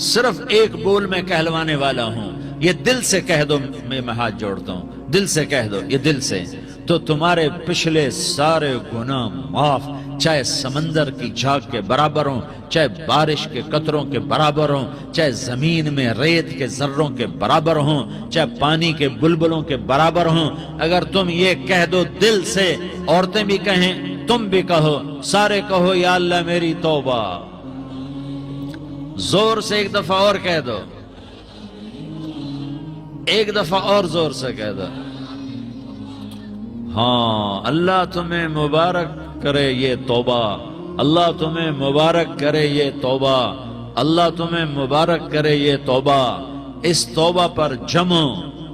صرف ایک بول میں کہلوانے والا ہوں، یہ دل سے کہہ دو، میں ہاتھ جوڑتا ہوں، دل سے کہہ دو، یہ دل سے، تو تمہارے پچھلے سارے گناہ معاف، چاہے سمندر کی جھاگ کے برابر ہوں، چاہے بارش کے قطروں کے برابر ہوں، چاہے زمین میں ریت کے ذروں کے برابر ہوں، چاہے پانی کے بلبلوں کے برابر ہوں۔ اگر تم یہ کہہ دو دل سے، عورتیں بھی کہیں، تم بھی کہو، سارے کہو یا اللہ میری توبہ، زور سے ایک دفعہ اور کہہ دو، ایک دفعہ اور زور سے کہہ دو۔ ہاں، اللہ تمہیں مبارک کرے یہ توبہ، اللہ تمہیں مبارک کرے یہ توبہ، اللہ تمہیں مبارک کرے یہ توبہ۔ اس توبہ پر جمو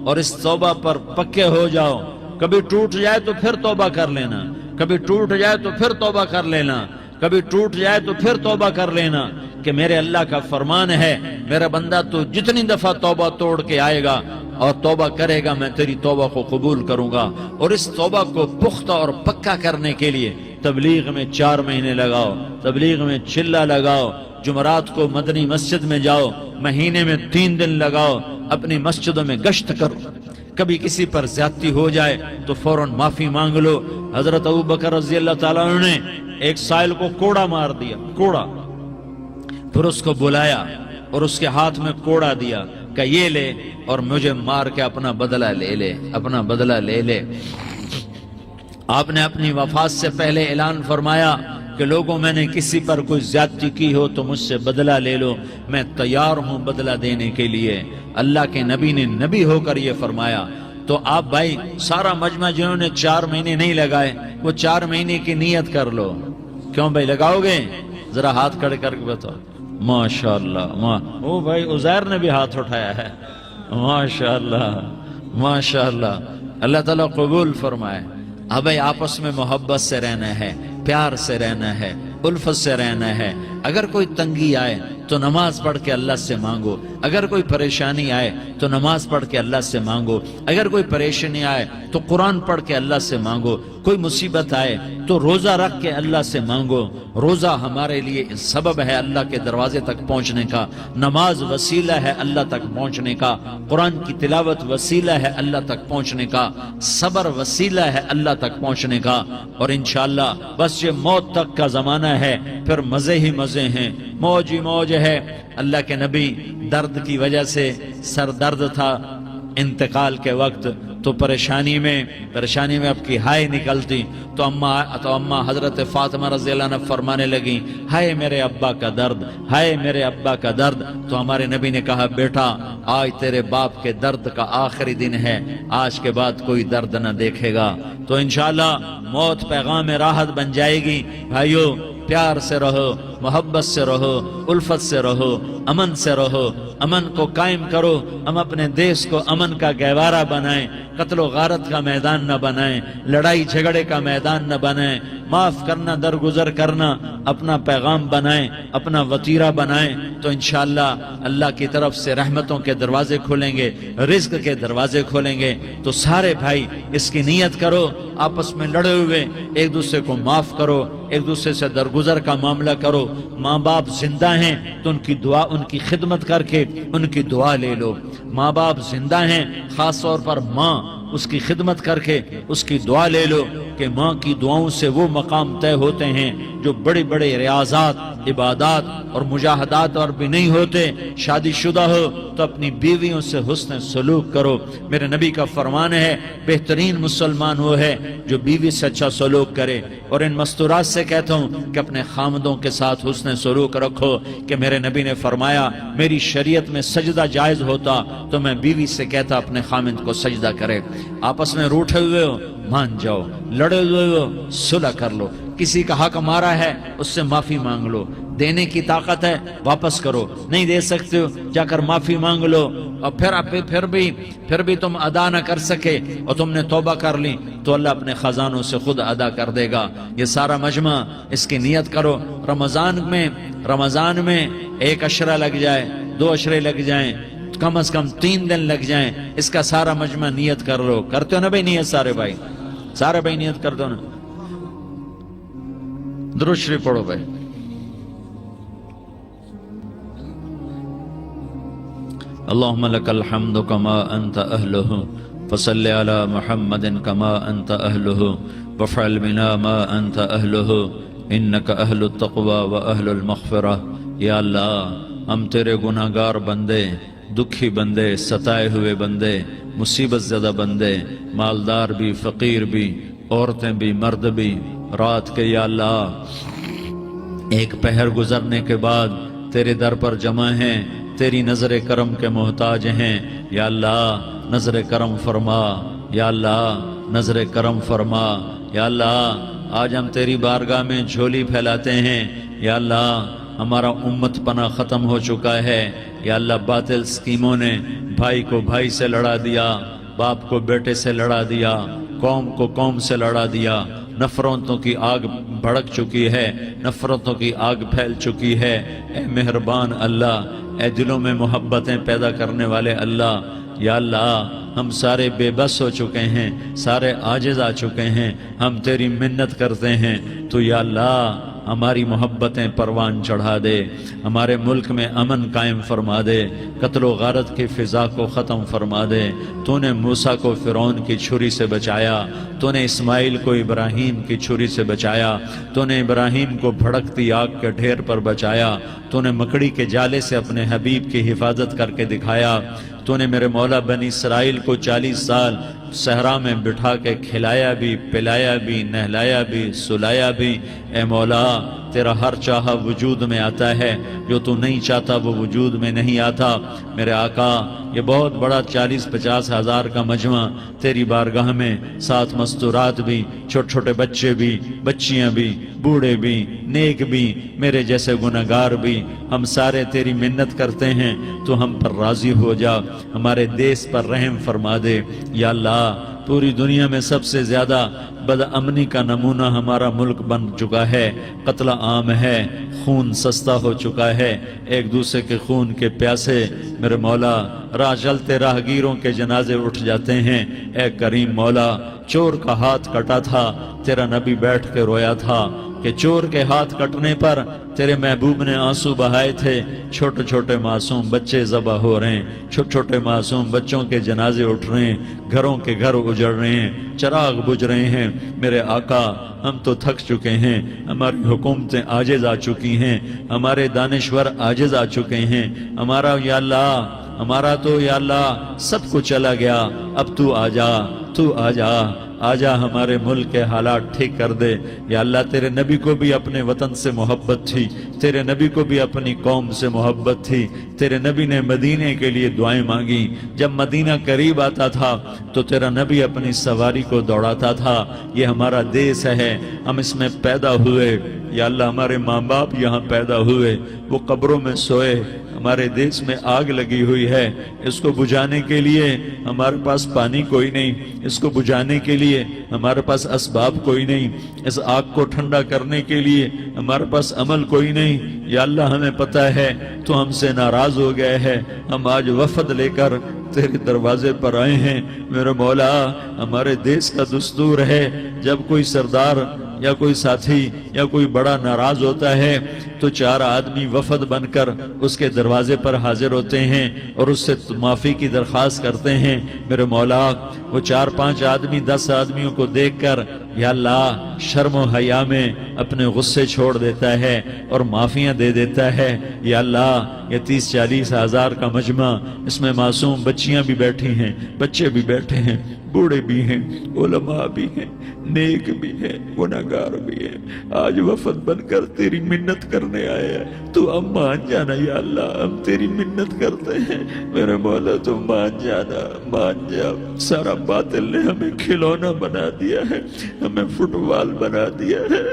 اور اس توبہ پر پکے ہو جاؤ۔ کبھی ٹوٹ جائے تو پھر توبہ کر لینا، کبھی ٹوٹ جائے تو پھر توبہ کر لینا، کبھی ٹوٹ جائے تو پھر توبہ کر لینا، کہ میرے اللہ کا فرمان ہے، میرا بندہ تو جتنی دفعہ توبہ توڑ کے آئے گا اور توبہ کرے گا، میں تیری توبہ کو قبول کروں گا۔ اور اس توبہ کو پختہ اور پکا کرنے کے لیے تبلیغ میں 4 مہینے لگاؤ، تبلیغ میں چلہ لگاؤ، جمعرات کو مدنی مسجد میں جاؤ، مہینے میں 3 دن لگاؤ، اپنی مسجدوں میں گشت کرو۔ کبھی کسی پر زیادتی ہو جائے تو فوراً معافی مانگ لو۔ حضرت ابوبکر رضی اللہ تعالیٰ عنہ نے ایک سائل کو کوڑا مار دیا، کوڑا، پھر اس کو بلایا اور اس کے ہاتھ میں کوڑا دیا کہ یہ لے اور مجھے مار کے اپنا بدلہ لے لے، اپنا بدلہ لے لے۔ آپ نے اپنی وفات سے پہلے اعلان فرمایا کہ لوگوں، میں نے کسی پر کوئی زیادتی کی ہو تو مجھ سے بدلہ لے لو، میں تیار ہوں بدلہ دینے کے لیے۔ اللہ کے نبی نے نبی ہو کر یہ فرمایا۔ تو آپ بھائی سارا مجمع جنہوں نے 4 مہینے نہیں لگائے، وہ 4 مہینے کی نیت کر لو۔ کیوں بھائی لگاؤ گے؟ ذرا ہاتھ کھڑے کر کے بتاؤ۔ ماشاءاللہ، او بھائی عزیر نے بھی ہاتھ اٹھایا ہے، ماشاءاللہ ماشاءاللہ، اللہ تعالیٰ قبول فرمائے۔ اب بھائی آپس میں محبت سے رہنا ہے، پیار سے رہنا ہے، الفت سے رہنا ہے۔ اگر کوئی تنگی آئے تو نماز پڑھ کے اللہ سے مانگو، اگر کوئی پریشانی آئے تو نماز پڑھ کے اللہ سے مانگو، اگر کوئی پریشانی آئے تو قرآن پڑھ کے اللہ سے مانگو، کوئی مصیبت آئے تو روزہ رکھ کے اللہ سے مانگو۔ روزہ ہمارے لیے سبب ہے اللہ کے دروازے تک پہنچنے کا، نماز وسیلہ ہے اللہ تک پہنچنے کا، قرآن کی تلاوت وسیلہ ہے اللہ تک پہنچنے کا، صبر وسیلہ ہے اللہ تک پہنچنے کا۔ اور انشاءاللہ بس یہ موت تک کا زمانہ ہے، پھر مزے ہی مزے ہیں، موج ہی موج ہے۔ اللہ کے نبی درد کی وجہ سے سر درد تھا انتقال کے وقت، تو پریشانی میں اب کی ہائے نکلتی تو اماں حضرت فاطمہ رضی اللہ عنہ فرمانے لگی، ہائے میرے ابا کا درد، ہائے میرے ابا کا درد۔ تو ہمارے نبی نے کہا، بیٹا آج تیرے باپ کے درد کا آخری دن ہے، آج کے بعد کوئی درد نہ دیکھے گا۔ تو انشاءاللہ موت پیغام راحت بن جائے گی۔ بھائیو پیار سے رہو، محبت سے رہو، الفت سے رہو، امن سے رہو، امن کو قائم کرو۔ ہم اپنے دیش کو امن کا گہوارہ بنائیں، قتل و غارت کا میدان نہ بنائیں، لڑائی جھگڑے کا میدان نہ بنائیں، معاف کرنا، درگزر کرنا اپنا پیغام بنائیں، اپنا وتیرہ بنائیں۔ تو انشاءاللہ اللہ کی طرف سے رحمتوں کے دروازے کھولیں گے، رزق کے دروازے کھولیں گے۔ تو سارے بھائی اس کی نیت کرو، آپس میں لڑے ہوئے ایک دوسرے کو معاف کرو، ایک دوسرے سے درگزر کا معاملہ کرو۔ ماں باپ زندہ ہیں تو ان کی دعا، ان کی خدمت کر کے ان کی دعا لے لو۔ ماں باپ زندہ ہیں، خاص طور پر ماں، اس کی خدمت کر کے اس کی دعا لے لو، کہ ماں کی دعاؤں سے وہ مقام طے ہوتے ہیں جو بڑے بڑے ریاضات، عبادات اور مجاہدات اور بھی نہیں ہوتے۔ شادی شدہ ہو تو اپنی بیویوں سے حسن سلوک کرو۔ میرے نبی کا فرمان ہے، بہترین مسلمان وہ ہے جو بیوی سے اچھا سلوک کرے۔ اور ان مستورات سے کہتا ہوں کہ اپنے خامدوں کے ساتھ حسن سلوک رکھو، کہ میرے نبی نے فرمایا، میری شریعت میں سجدہ جائز ہوتا تو میں بیوی سے کہتا اپنے خامد کو سجدہ کرے۔ آپس میں روٹھے ہوئے ہو مان جاؤ، لڑے ہوئے ہو صلح کر لو، کسی کا حق مارا ہے اس سے معافی مانگ لو، دینے کی طاقت ہے واپس کرو، نہیں دے سکتے ہو جا کر معافی مانگ لو، اور پھر بھی تم ادا نہ کر سکے اور تم نے توبہ کر لی تو اللہ اپنے خزانوں سے خود ادا کر دے گا۔ یہ سارا مجمع اس کی نیت کرو، رمضان میں 1 عشرہ لگ جائے، 2 عشرے لگ جائیں، کم از کم 3 دن لگ جائیں، اس کا سارا مجمع نیت کر لو۔ کرتے ہو نا بھائی نیت؟ سارے بھائی نیت کر دو نا، درود شریف پڑھو بھائی۔ اللهم لك الحمد كما أنت أهله فصل على محمد كما أنت أهله وافعل بنا ما أنت أهله إنك أهل التقوى وأهل المغفرة۔ یا اللہ ہم تیرے گناہگار بندے، دکھی بندے، ستائے ہوئے بندے، مصیبت زدہ بندے، مالدار بھی، فقیر بھی، عورتیں بھی، مرد بھی، رات کے یا اللہ ایک پہر گزرنے کے بعد تیرے در پر جمع ہیں، تیری نظر کرم کے محتاج ہیں۔ یا اللہ نظر کرم فرما، یا اللہ نظر کرم فرما۔ یا اللہ آج ہم تیری بارگاہ میں جھولی پھیلاتے ہیں۔ یا اللہ ہمارا امت پناہ ختم ہو چکا ہے۔ یا اللہ باطل سکیموں نے بھائی کو بھائی سے لڑا دیا، باپ کو بیٹے سے لڑا دیا، قوم کو قوم سے لڑا دیا، نفرتوں کی آگ بھڑک چکی ہے، نفرتوں کی آگ پھیل چکی ہے۔ اے مہربان اللہ، اے دلوں میں محبتیں پیدا کرنے والے اللہ، یا اللہ ہم سارے بے بس ہو چکے ہیں، سارے عاجز آ چکے ہیں، ہم تیری منت کرتے ہیں تو یا اللہ ہماری محبتیں پروان چڑھا دے، ہمارے ملک میں امن قائم فرما دے، قتل و غارت کی فضا کو ختم فرما دے۔ تو نے موسیٰ کو فرعون کی چھری سے بچایا، تو نے اسماعیل کو ابراہیم کی چھری سے بچایا، تو نے ابراہیم کو بھڑکتی آگ کے ڈھیر پر بچایا، تو نے مکڑی کے جالے سے اپنے حبیب کی حفاظت کر کے دکھایا۔ تو نے میرے مولا بنی اسرائیل کو 40 سال صحرا میں بٹھا کے کھلایا بھی، پلایا بھی، نہلایا بھی، سلایا بھی۔ اے مولا تیرا ہر چاہا وجود میں آتا ہے، جو تو نہیں چاہتا وہ وجود میں نہیں آتا۔ میرے آقا یہ بہت بڑا 40-50 ہزار کا مجمع تیری بارگاہ میں، 7 مستورات بھی، چھوٹے چھوٹے بچے بھی، بچیاں بھی، بوڑھے بھی، نیک بھی، میرے جیسے گناہگار بھی، ہم سارے تیری منت کرتے ہیں تو ہم پر راضی ہو جا، ہمارے دیس پر رحم فرما دے۔ یا اللہ پوری دنیا میں سب سے زیادہ بدامنی کا نمونہ ہمارا ملک بن چکا ہے، قتل عام ہے، خون سستا ہو چکا ہے، ایک دوسرے کے خون کے پیاسے میرے مولا راہ چلتے راہگیروں کے جنازے اٹھ جاتے ہیں۔ اے کریم مولا چور کا ہاتھ کٹا تھا، تیرا نبی بیٹھ کے رویا تھا کہ چور کے ہاتھ کٹنے پر تیرے محبوب نے آنسو بہائے تھے، چھوٹے چھوٹے معصوم بچے ذبح ہو رہے ہیں، چھوٹے چھوٹے معصوم بچوں کے جنازے اٹھ رہے ہیں، گھروں کے گھر اجڑ رہے ہیں، چراغ بجھ رہے ہیں۔ میرے آقا ہم تو تھک چکے ہیں، ہماری حکومتیں عاجز آ چکی ہیں، ہمارے دانشور عاجز آ چکے ہیں، ہمارا یا اللہ ہمارا تو یا اللہ سب کچھ چلا گیا، اب تو آ جا، تو آ جا، آجا ہمارے ملک کے حالات ٹھیک کر دے۔ یا اللہ تیرے نبی کو بھی اپنے وطن سے محبت تھی، تیرے نبی کو بھی اپنی قوم سے محبت تھی، تیرے نبی نے مدینے کے لیے دعائیں مانگی، جب مدینہ قریب آتا تھا تو تیرا نبی اپنی سواری کو دوڑاتا تھا۔ یہ ہمارا دیس ہے، ہم اس میں پیدا ہوئے، یا اللہ ہمارے ماں باپ یہاں پیدا ہوئے، وہ قبروں میں سوئے، ہمارے دیس میں آگ لگی ہوئی ہے، اس کو بجھانے کے لیے ہمارے پاس پانی کوئی نہیں، اس کو بجھانے کے لیے ہمارے پاس اسباب کوئی نہیں، اس آگ کو ٹھنڈا کرنے کے لیے ہمارے پاس عمل کوئی نہیں۔ یا اللہ ہمیں پتہ ہے تو ہم سے ناراض ہو گئے ہے، ہم آج وفد لے کر تیرے دروازے پر آئے ہیں۔ میرے مولا ہمارے دیس کا دستور ہے جب کوئی سردار یا کوئی ساتھی یا کوئی بڑا ناراض ہوتا ہے تو 4 آدمی وفد بن کر اس کے دروازے پر حاضر ہوتے ہیں اور اس سے معافی کی درخواست کرتے ہیں۔ میرے مولا وہ 4-5 آدمی 10 آدمیوں کو دیکھ کر یا اللہ شرم و حیا میں اپنے غصے چھوڑ دیتا ہے اور معافیاں دے دیتا ہے۔ یا اللہ یہ 30-40 ہزار کا مجمع، اس میں معصوم بچیاں بھی بیٹھی ہیں، بچے بھی بیٹھے ہیں، بوڑھے بھی ہیں، علماء بھی ہیں، نیک بھی ہیں، گناہگار بھی ہیں، آج وفد بن کر تیری منت کرنے آئے ہیں، تو اب مان جانا یا اللہ، ہم تیری منت کرتے ہیں میرے مولا، تو مان جانا، مان جا۔ سارا باطل نے ہمیں کھلونا بنا دیا ہے، ہمیں فٹ بال بنا دیا ہے،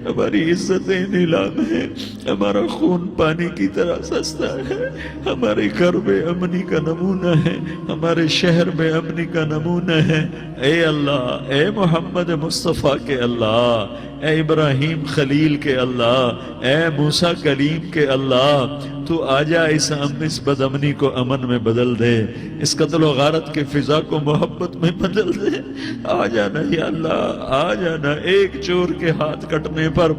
ہماری عزتیں نیلام ہیں، ہمارا خون پانی کی طرح سستا ہے، ہمارے گھر بے امنی کا نمونہ ہے، ہمارے شہر بے امنی کا نمونہ ہے۔ اے اللہ، اے محمد مصطفیٰ کے اللہ، اے ابراہیم خلیل کے اللہ، اے موسیٰ کلیم کے اللہ، تو آجا اس بد امنی کو امن میں بدل دے، اس قتل و غارت کے فضا کو محبت میں بدل دے۔ آ جانا یا اللہ، آ جانا۔ ایک چور کے ہاتھ کٹنے پر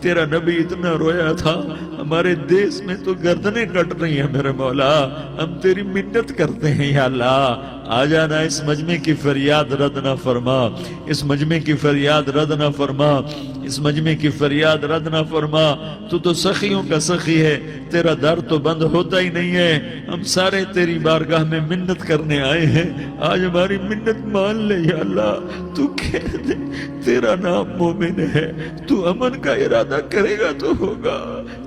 تیرا نبی اتنا رویا تھا، ہمارے دیس میں تو گردنیں کٹ رہی ہیں میرے مولا، ہم تیری منت کرتے ہیں یا اللہ، آ جانا۔ اس مجمع کی فریاد رد نہ فرما، اس مجمع کی فریاد رد نہ فرما، اس مجمع کی فریاد رد نہ فرما۔ تو سخیوں کا سخی ہے، تیرا در تو بند ہوتا ہی نہیں ہے، ہم سارے تیری بارگاہ میں منت کرنے آئے ہیں، آج ہماری منت مان لے یا اللہ۔ تو کہہ دے تیرا نام مومن ہے، تو امن کا ارادہ کرے گا تو ہوگا،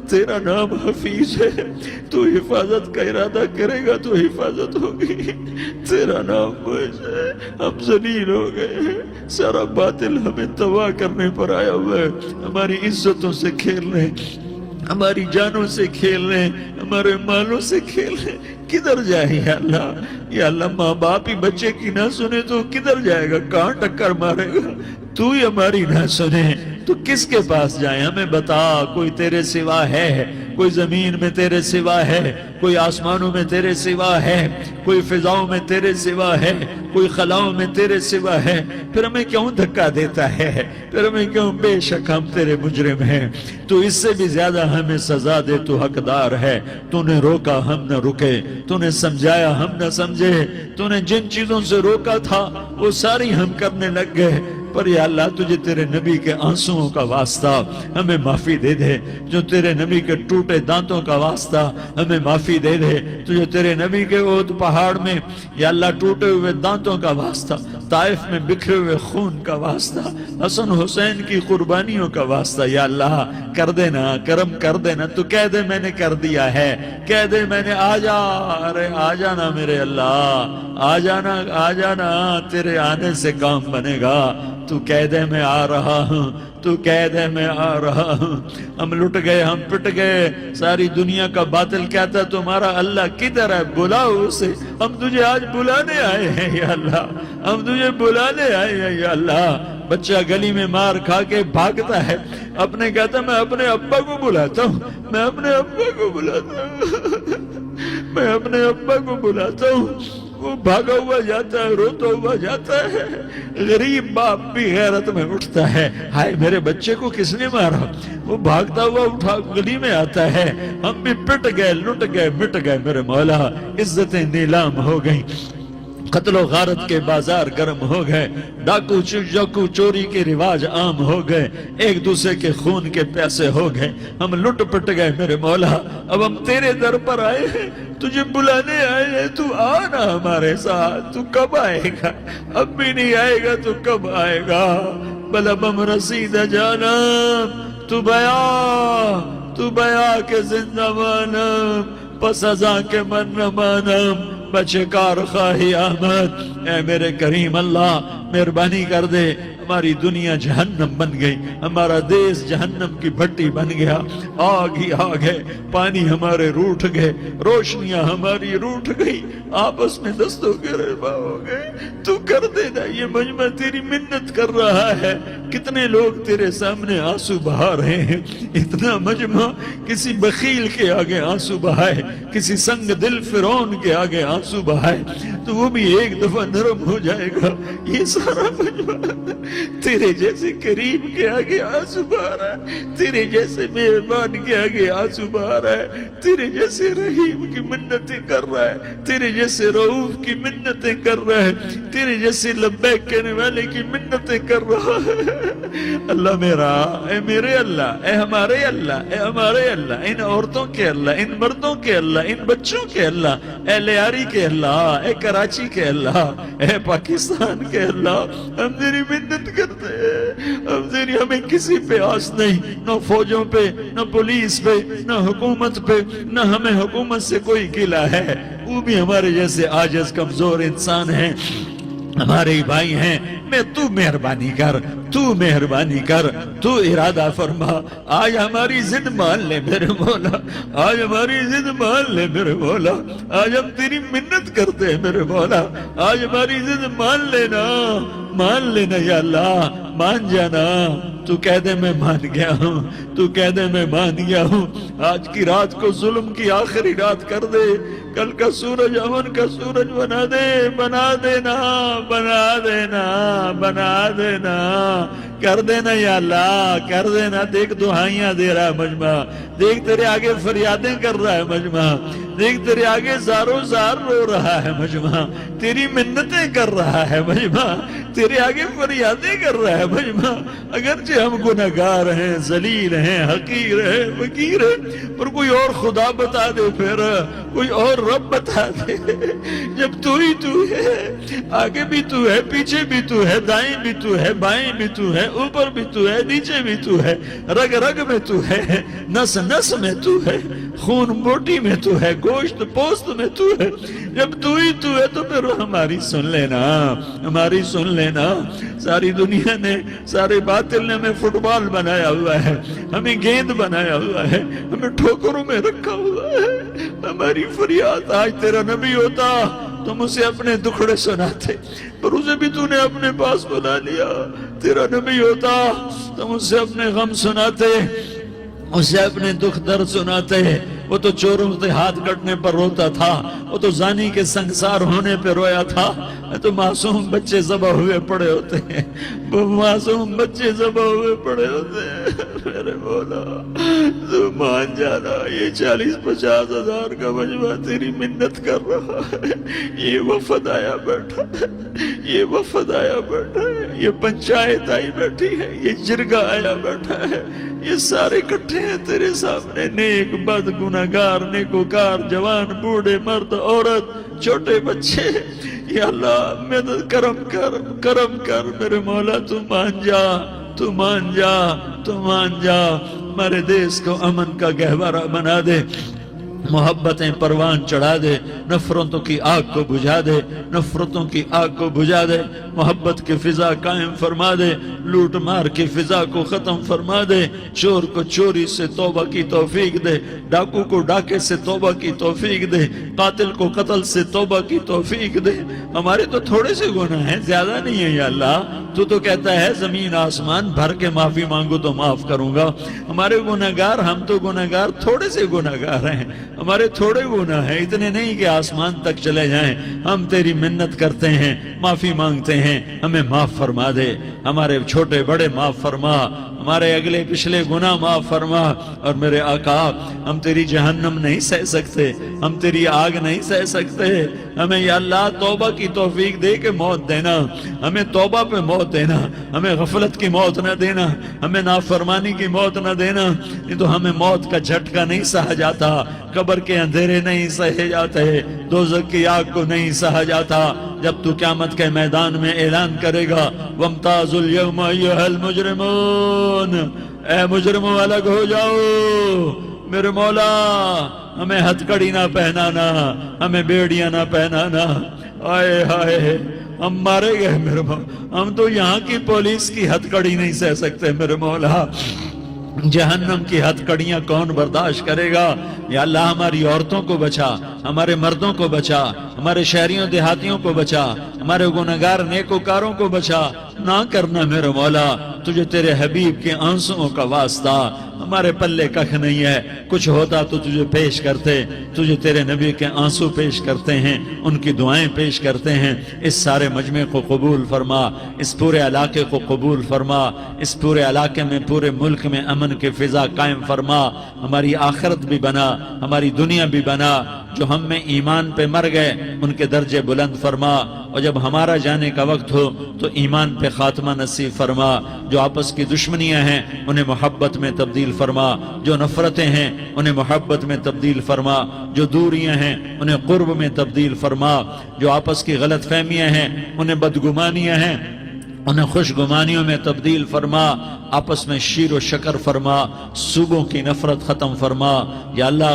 تیرا نام حفیظ ہے، تو حفاظت کا ارادہ کرے گا تو حفاظت ہوگی، تیرا نام معز ہے۔ ہم ذلیل ہو گئے ہیں، سارا باطل ہمیں تباہ کرنے پر آیا ہوا ہے، ہماری عزتوں سے کھیل رہے ہیں، ہماری جانوں سے کھیل رہے ہیں، ہمارے مالوں سے کھیل رہے ہیں۔ کدھر جائے یا اللہ؟ یا اللہ، ماں باپ ہی بچے کی نہ سنے تو کدھر جائے گا؟ کہاں ٹکر مارے گا؟ تو ہی ہماری نہ سنے تو کس کے پاس جائیں؟ ہمیں بتا، کوئی تیرے سوا ہے؟ کوئی زمین میں تیرے سوا ہے؟ کوئی آسمانوں میں تیرے سوا ہے؟ کوئی فضاؤں میں تیرے سوا ہے؟ کوئی خلاؤں میں تیرے سوا ہے؟ پھر ہمیں کیوں دھکا دیتا ہے؟ پھر ہمیں کیوں؟ بے شک ہم تیرے مجرم ہیں، تو اس سے بھی زیادہ ہمیں سزا دے، تو حقدار ہے۔ تو نے روکا ہم نہ رکے، تو نے سمجھایا ہم نہ سمجھے، تو نے جن چیزوں سے روکا تھا وہ ساری ہم کرنے لگ گئے، پر یا اللہ تجھے تیرے نبی کے آنسوؤں کا واسطہ ہمیں معافی دے دے، جو تیرے نبی کے ٹوٹے دانتوں کا واسطہ ہمیں معافی دے دے، تجھے تیرے نبی کے احد پہاڑ میں یا اللہ ٹوٹے ہوئے دانتوں کا واسطہ، طائف میں بکھرے ہوئے خون کا واسطہ، حسن حسین کی قربانیوں کا واسطہ یا اللہ کر دینا، کرم کر دینا۔ تو کہہ دے میں نے کر دیا ہے، کہہ دے میں نے، آ جا، ارے آ جانا میرے اللہ، آ جانا، آ جانا، تیرے آنے سے کام بنے گا۔ تو کہہ دے میں آ رہا ہوں، تو کہہ دے میں آ رہا ہوں۔ ہم لٹ گئے، ہم پٹ گئے، ساری دنیا کا باطل کہتا ہے تمہارا اللہ کدھر ہے؟ بلاؤ اسے، ہم تجھے آج بلانے آئے ہیں یا اللہ، ہم تجھے بلانے آئے ہیں یا اللہ۔ بچہ گلی میں مار کھا کے بھاگتا ہے، اپنے کہتا میں اپنے ابا کو بلاتا ہوں، میں اپنے ابا کو بلاتا ہوں، میں اپنے ابا کو بلاتا ہوں۔ وہ بھاگا ہوا جاتا ہے، روتا ہوا جاتا ہے۔ غریب باپ بھی غیرت میں اٹھتا ہے، ہائے میرے بچے کو کس نے مارا؟ وہ بھاگتا ہوا اٹھا گلی میں آتا ہے۔ ہم بھی پٹ گئے، لٹ گئے، مٹ گئے میرے مولا، عزتیں نیلام ہو گئیں، قتل و غارت کے بازار گرم ہو گئے، ڈاکو چوری کے رواج عام ہو گئے، ایک دوسرے کے خون کے پیاسے ہو گئے، ہم لٹ پٹ گئے میرے مولا۔ اب ہم تیرے در پر آئے ہیں، تجھے بلانے آئے ہیں، تو آنا ہمارے ساتھ۔ تو کب آئے گا؟ اب بھی نہیں آئے گا تو کب آئے گا؟ بلبم رسید جانم، تو بیا کے زندہ مانم، پس ازاں کے من نہ مانم، بچے کار خواہی آمد۔ اے میرے کریم اللہ، مہربانی کر دے، ہماری دنیا جہنم بن گئی، ہمارا دیس جہنم کی بھٹی بن گیا، آگ ہی آگ ہے، پانی ہمارے روٹھ گئے، روشنیاں ہماری روٹھ گئی، آپس میں دستوں کے ربا ہو گئے۔ تو کر دینا، یہ مجمع تیری منت کر رہا ہے، کتنے لوگ تیرے سامنے آنسو بہا رہے ہیں۔ اتنا مجمع کسی بخیل کے آگے آنسو بہائے، کسی سنگ دل فرعون کے آگے آنسو بہائے تو وہ بھی ایک دفعہ نرم ہو جائے گا۔ یہ سارا مجمع تیرے جیسے کریم کے آگے آنسو بہا رہا ہے، تیرے جیسے مہربان کے آگے آنسو بہا رہا ہے، تیرے جیسے رحیم کی منتیں کر رہا ہے، تیرے جیسے رؤوف کی منتیں کر رہا ہے، تیرے جیسے لبیک کہنے والے کی منتیں کر رہا ہے۔ اللہ میرا، اے میرے اللہ، اے ہمارے اللہ، اے ہمارے اللہ، ان عورتوں کے اللہ، ان مردوں کے اللہ، ان بچوں کے اللہ، اے لیاری کے اللہ، اے کراچی کے اللہ، اے پاکستان کے اللہ، ہم تیری منت کرتے ہیں، ہمیں کسی پہ آس نہیں، نہ فوجوں پہ، نہ پولیس پہ، نہ حکومت پہ، نہ ہمیں حکومت سے کوئی گلہ ہے، وہ بھی ہمارے جیسے عاجز کمزور انسان ہیں، ہمارے ہی بھائی ہیں۔ میں تو مہربانی کر، تو مہربانی کر، تو ارادہ فرما، آج ہماری ضد مان لے میرے مولا، آج ہماری ضد مان لے میرے مولا، آج ہم تیری منت کرتے ہیں میرے مولا، آج ہماری ضد مان لینا یا اللہ، مان جانا، تو کہہ دے میں مان گیا ہوں، تو کہہ دے میں مان گیا ہوں، آج کی رات کو ظلم کی آخری رات کر دے، کل کا سورج امن کا سورج بنا دے، بنا دینا، بنا دینا، بنا دینا، کر دینا یا اللہ، کر دینا۔ دیکھ دعائیاں دے رہا ہے مجمع، دیکھ تیرے آگے فریادیں کر رہا ہے مجمع، دیکھ تیرے آگے زارو زار رو رہا ہے مجمع، تیری منتیں کر رہا ہے مجمع، تیرے آگے فریادیں کر رہا ہے مجمع، اگرچہ ہم گناہگار ہیں، ذلیل ہیں، حقیر ہیں، فقیر ہیں، پر کوئی اور خدا بتا دے، پھر کوئی اور رب بتا دے، جب تو ہی تو ہے، آگے بھی تو ہے، پیچھے بھی تو ہے، دائیں بھی تو ہے، بائیں بھی تو ہے، اوپر بھی تو ہے، نیچے بھی تو ہے، رگ رگ میں تو ہے، نس نس میں تو ہے، خون بوٹی میں تو ہے، گوشت پوست میں تو ہے، جب تو ہی تو ہے تو پھر ہماری سن لینا، ہماری سن لینا۔ ساری دنیا نے، سارے باطل نے ہمیں فٹ بال بنایا ہوا ہے، ہمیں گیند بنایا ہوا ہے، ہمیں ٹھوکروں میں رکھا ہوا ہے، ہماری فریاد آج تیرا نبی ہوتا تم اسے اپنے دکھڑے سناتے، پر اسے بھی تو نے اپنے پاس بلا لیا، تیرا نبی ہوتا تم اسے اپنے غم سناتے، اسے اپنے دکھ درد سناتے۔ وہ تو چوروں سے ہاتھ کٹنے پر روتا تھا، وہ تو زانی کے سنگسار ہونے پہ رویا تھا، تو معصوم بچے ذبح ہوئے پڑے ہوتے ہیں، وہ معصوم بچے ذبح ہوئے پڑے ہوتے ہیں۔ میرے مولا تو مان جانا، یہ 40-50 ہزار کا مجمع تیری منت کر رہا ہے، یہ وفد آیا بیٹھا ہے، یہ وفد آیا بیٹھا ہے، یہ پنچایت آئی بیٹھی ہے، یہ جرگہ آیا بیٹھا ہے، یہ سارے کٹھے ہیں تیرے سامنے، نیک بد گناہگار نیکوکار، جوان بوڑھے مرد عورت چھوٹے بچے۔ یا اللہ مدد کرم کر میرے مولا، تو مان جا، تو مان جا، تو مان جا، ہمارے دیس کو امن کا گہوارہ بنا دے، محبتیں پروان چڑھا دے، نفرتوں کی آگ کو بجھا دے، نفرتوں کی آگ کو بجھا دے، محبت کی فضا قائم فرما دے، لوٹ مار کی فضا کو ختم فرما دے، چور کو چوری سے توبہ کی توفیق دے، ڈاکو کو ڈاکے سے توبہ کی توفیق دے، قاتل کو قتل سے توبہ کی توفیق دے۔ ہمارے تو تھوڑے سے گناہ ہیں، زیادہ نہیں ہے یا اللہ، تو کہتا ہے زمین آسمان بھر کے معافی مانگو تو معاف کروں گا۔ ہمارے گناہگار، ہم تو گناہگار تھوڑے سے گناہگار ہیں، ہمارے تھوڑے گناہ ہیں، اتنے نہیں کہ آسمان تک چلے جائیں۔ ہم تیری منت کرتے ہیں، معافی مانگتے ہیں، ہمیں معاف فرما دے، ہمارے چھوٹے بڑے معاف فرما، ہمارے اگلے پچھلے گناہ معاف فرما۔ اور میرے آقا، ہم تیری جہنم نہیں سہ سکتے، ہم تیری آگ نہیں سہ سکتے، ہمیں یا اللہ توبہ کی توفیق دے کے موت دینا، ہمیں توبہ پہ موت دینا، ہمیں غفلت کی موت نہ دینا، ہمیں نافرمانی کی موت نہ دینا، نہیں تو ہمیں موت کا جھٹکا نہیں سہا جاتا، قبر کے اندھیرے نہیں سہے جاتے، دوزخ کی آگ کو نہیں سہا جاتا۔ جب تو قیامت کے میدان میں اعلان کرے گا وَامْتَازُوا الْيَوْمَ أَيُّهَا الْمُجْرِمُونَ، اے مجرموں الگ ہو جاؤ، میرے مولا ہمیں ہتھ کڑی نہ پہنانا، ہمیں بیڑیاں نہ پہنانا، آئے ہائے ہم مارے گئے میرے مولا، ہم تو یہاں کی پولیس کی ہتھ کڑی نہیں سہ سکتے میرے مولا، جہنم کی ہتھ کڑیاں کون برداشت کرے گا؟ یا اللہ ہماری عورتوں کو بچا، ہمارے مردوں کو بچا، ہمارے شہریوں دیہاتیوں کو بچا، ہمارے گناہگار نیکوکاروں کو بچا، نہ کرنا میرے مولا، تجھے تیرے حبیب کے آنسوؤں کا واسطہ، ہمارے ہمارے پلے کخ نہیں ہے، کچھ ہوتا تو تجھے پیش کرتے، تجھے تیرے نبی کے آنسو پیش کرتے ہیں، ان کی دعائیں پیش کرتے ہیں۔ اس سارے مجمع کو قبول فرما، اس پورے علاقے کو قبول فرما، اس پورے علاقے میں، پورے ملک میں امن کی فضا قائم فرما، ہماری آخرت بھی بنا، ہماری دنیا بھی بنا۔ جو ہم میں ایمان پہ مر گئے ان کے درجے بلند فرما، اور جب ہمارا جانے کا وقت ہو تو ایمان پہ خاتمہ نصیب فرما۔ جو آپس کی دشمنیاں ہیں انہیں محبت میں تبدیل فرما، جو نفرتیں ہیں انہیں محبت میں تبدیل فرما، جو دوریاں ہیں انہیں قرب میں تبدیل فرما، جو آپس کی غلط فہمیاں ہیں انہیں بدگمانیاں ہیں انہیں خوش گمانیوں میں تبدیل فرما، آپس میں شیر و شکر فرما، صوبوں کی نفرت ختم فرما یا اللہ،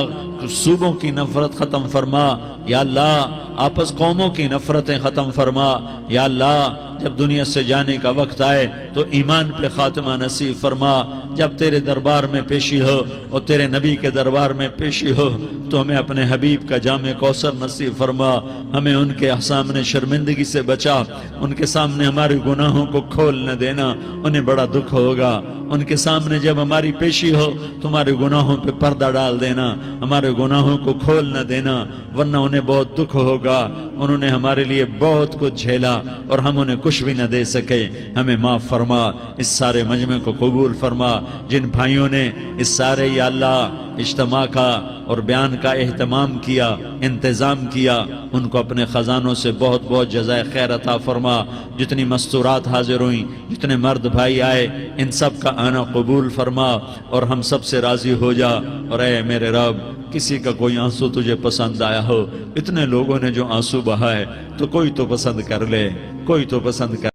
صوبوں کی نفرت ختم فرما یا اللہ، آپس قوموں کی نفرتیں ختم فرما یا اللہ۔ جب دنیا سے جانے کا وقت آئے تو ایمان پہ خاتمہ نصیب فرما۔ جب تیرے دربار میں پیشی ہو اور تیرے نبی کے دربار میں پیشی ہو تو ہمیں اپنے حبیب کا جام کوثر نصیب فرما، ہمیں ان کے سامنے شرمندگی سے بچا، ان کے سامنے ہمارے گناہوں کو کھول نہ دینا، انہیں بڑا دکھ ہوگا۔ ان کے سامنے جب ہماری پیشی ہو تمہارے گناہوں پہ پردہ ڈال دینا، ہمارے گناہوں کو کھول نہ دینا، ورنہ انہیں بہت دکھ ہوگا۔ انہوں نے ہمارے لیے بہت کچھ جھیلا اور ہم انہیں کچھ بھی نہ دے سکے، ہمیں معاف فرما۔ اس سارے مجمع کو قبول فرما۔ جن بھائیوں نے اس سارے یا اللہ اجتماع کا اور بیان کا اہتمام کیا، انتظام کیا، ان کو اپنے خزانوں سے بہت بہت جزائے خیر عطا فرما۔ جتنی مستورات حاضر ہوئیں، جتنے مرد بھائی آئے، ان سب کا آنا قبول فرما اور ہم سب سے راضی ہو جا۔ اور اے میرے رب، کسی کا کوئی آنسو تجھے پسند آیا ہو، اتنے لوگوں نے جو آنسو بہائے تو کوئی تو پسند کر لے، کوئی تو پسند کر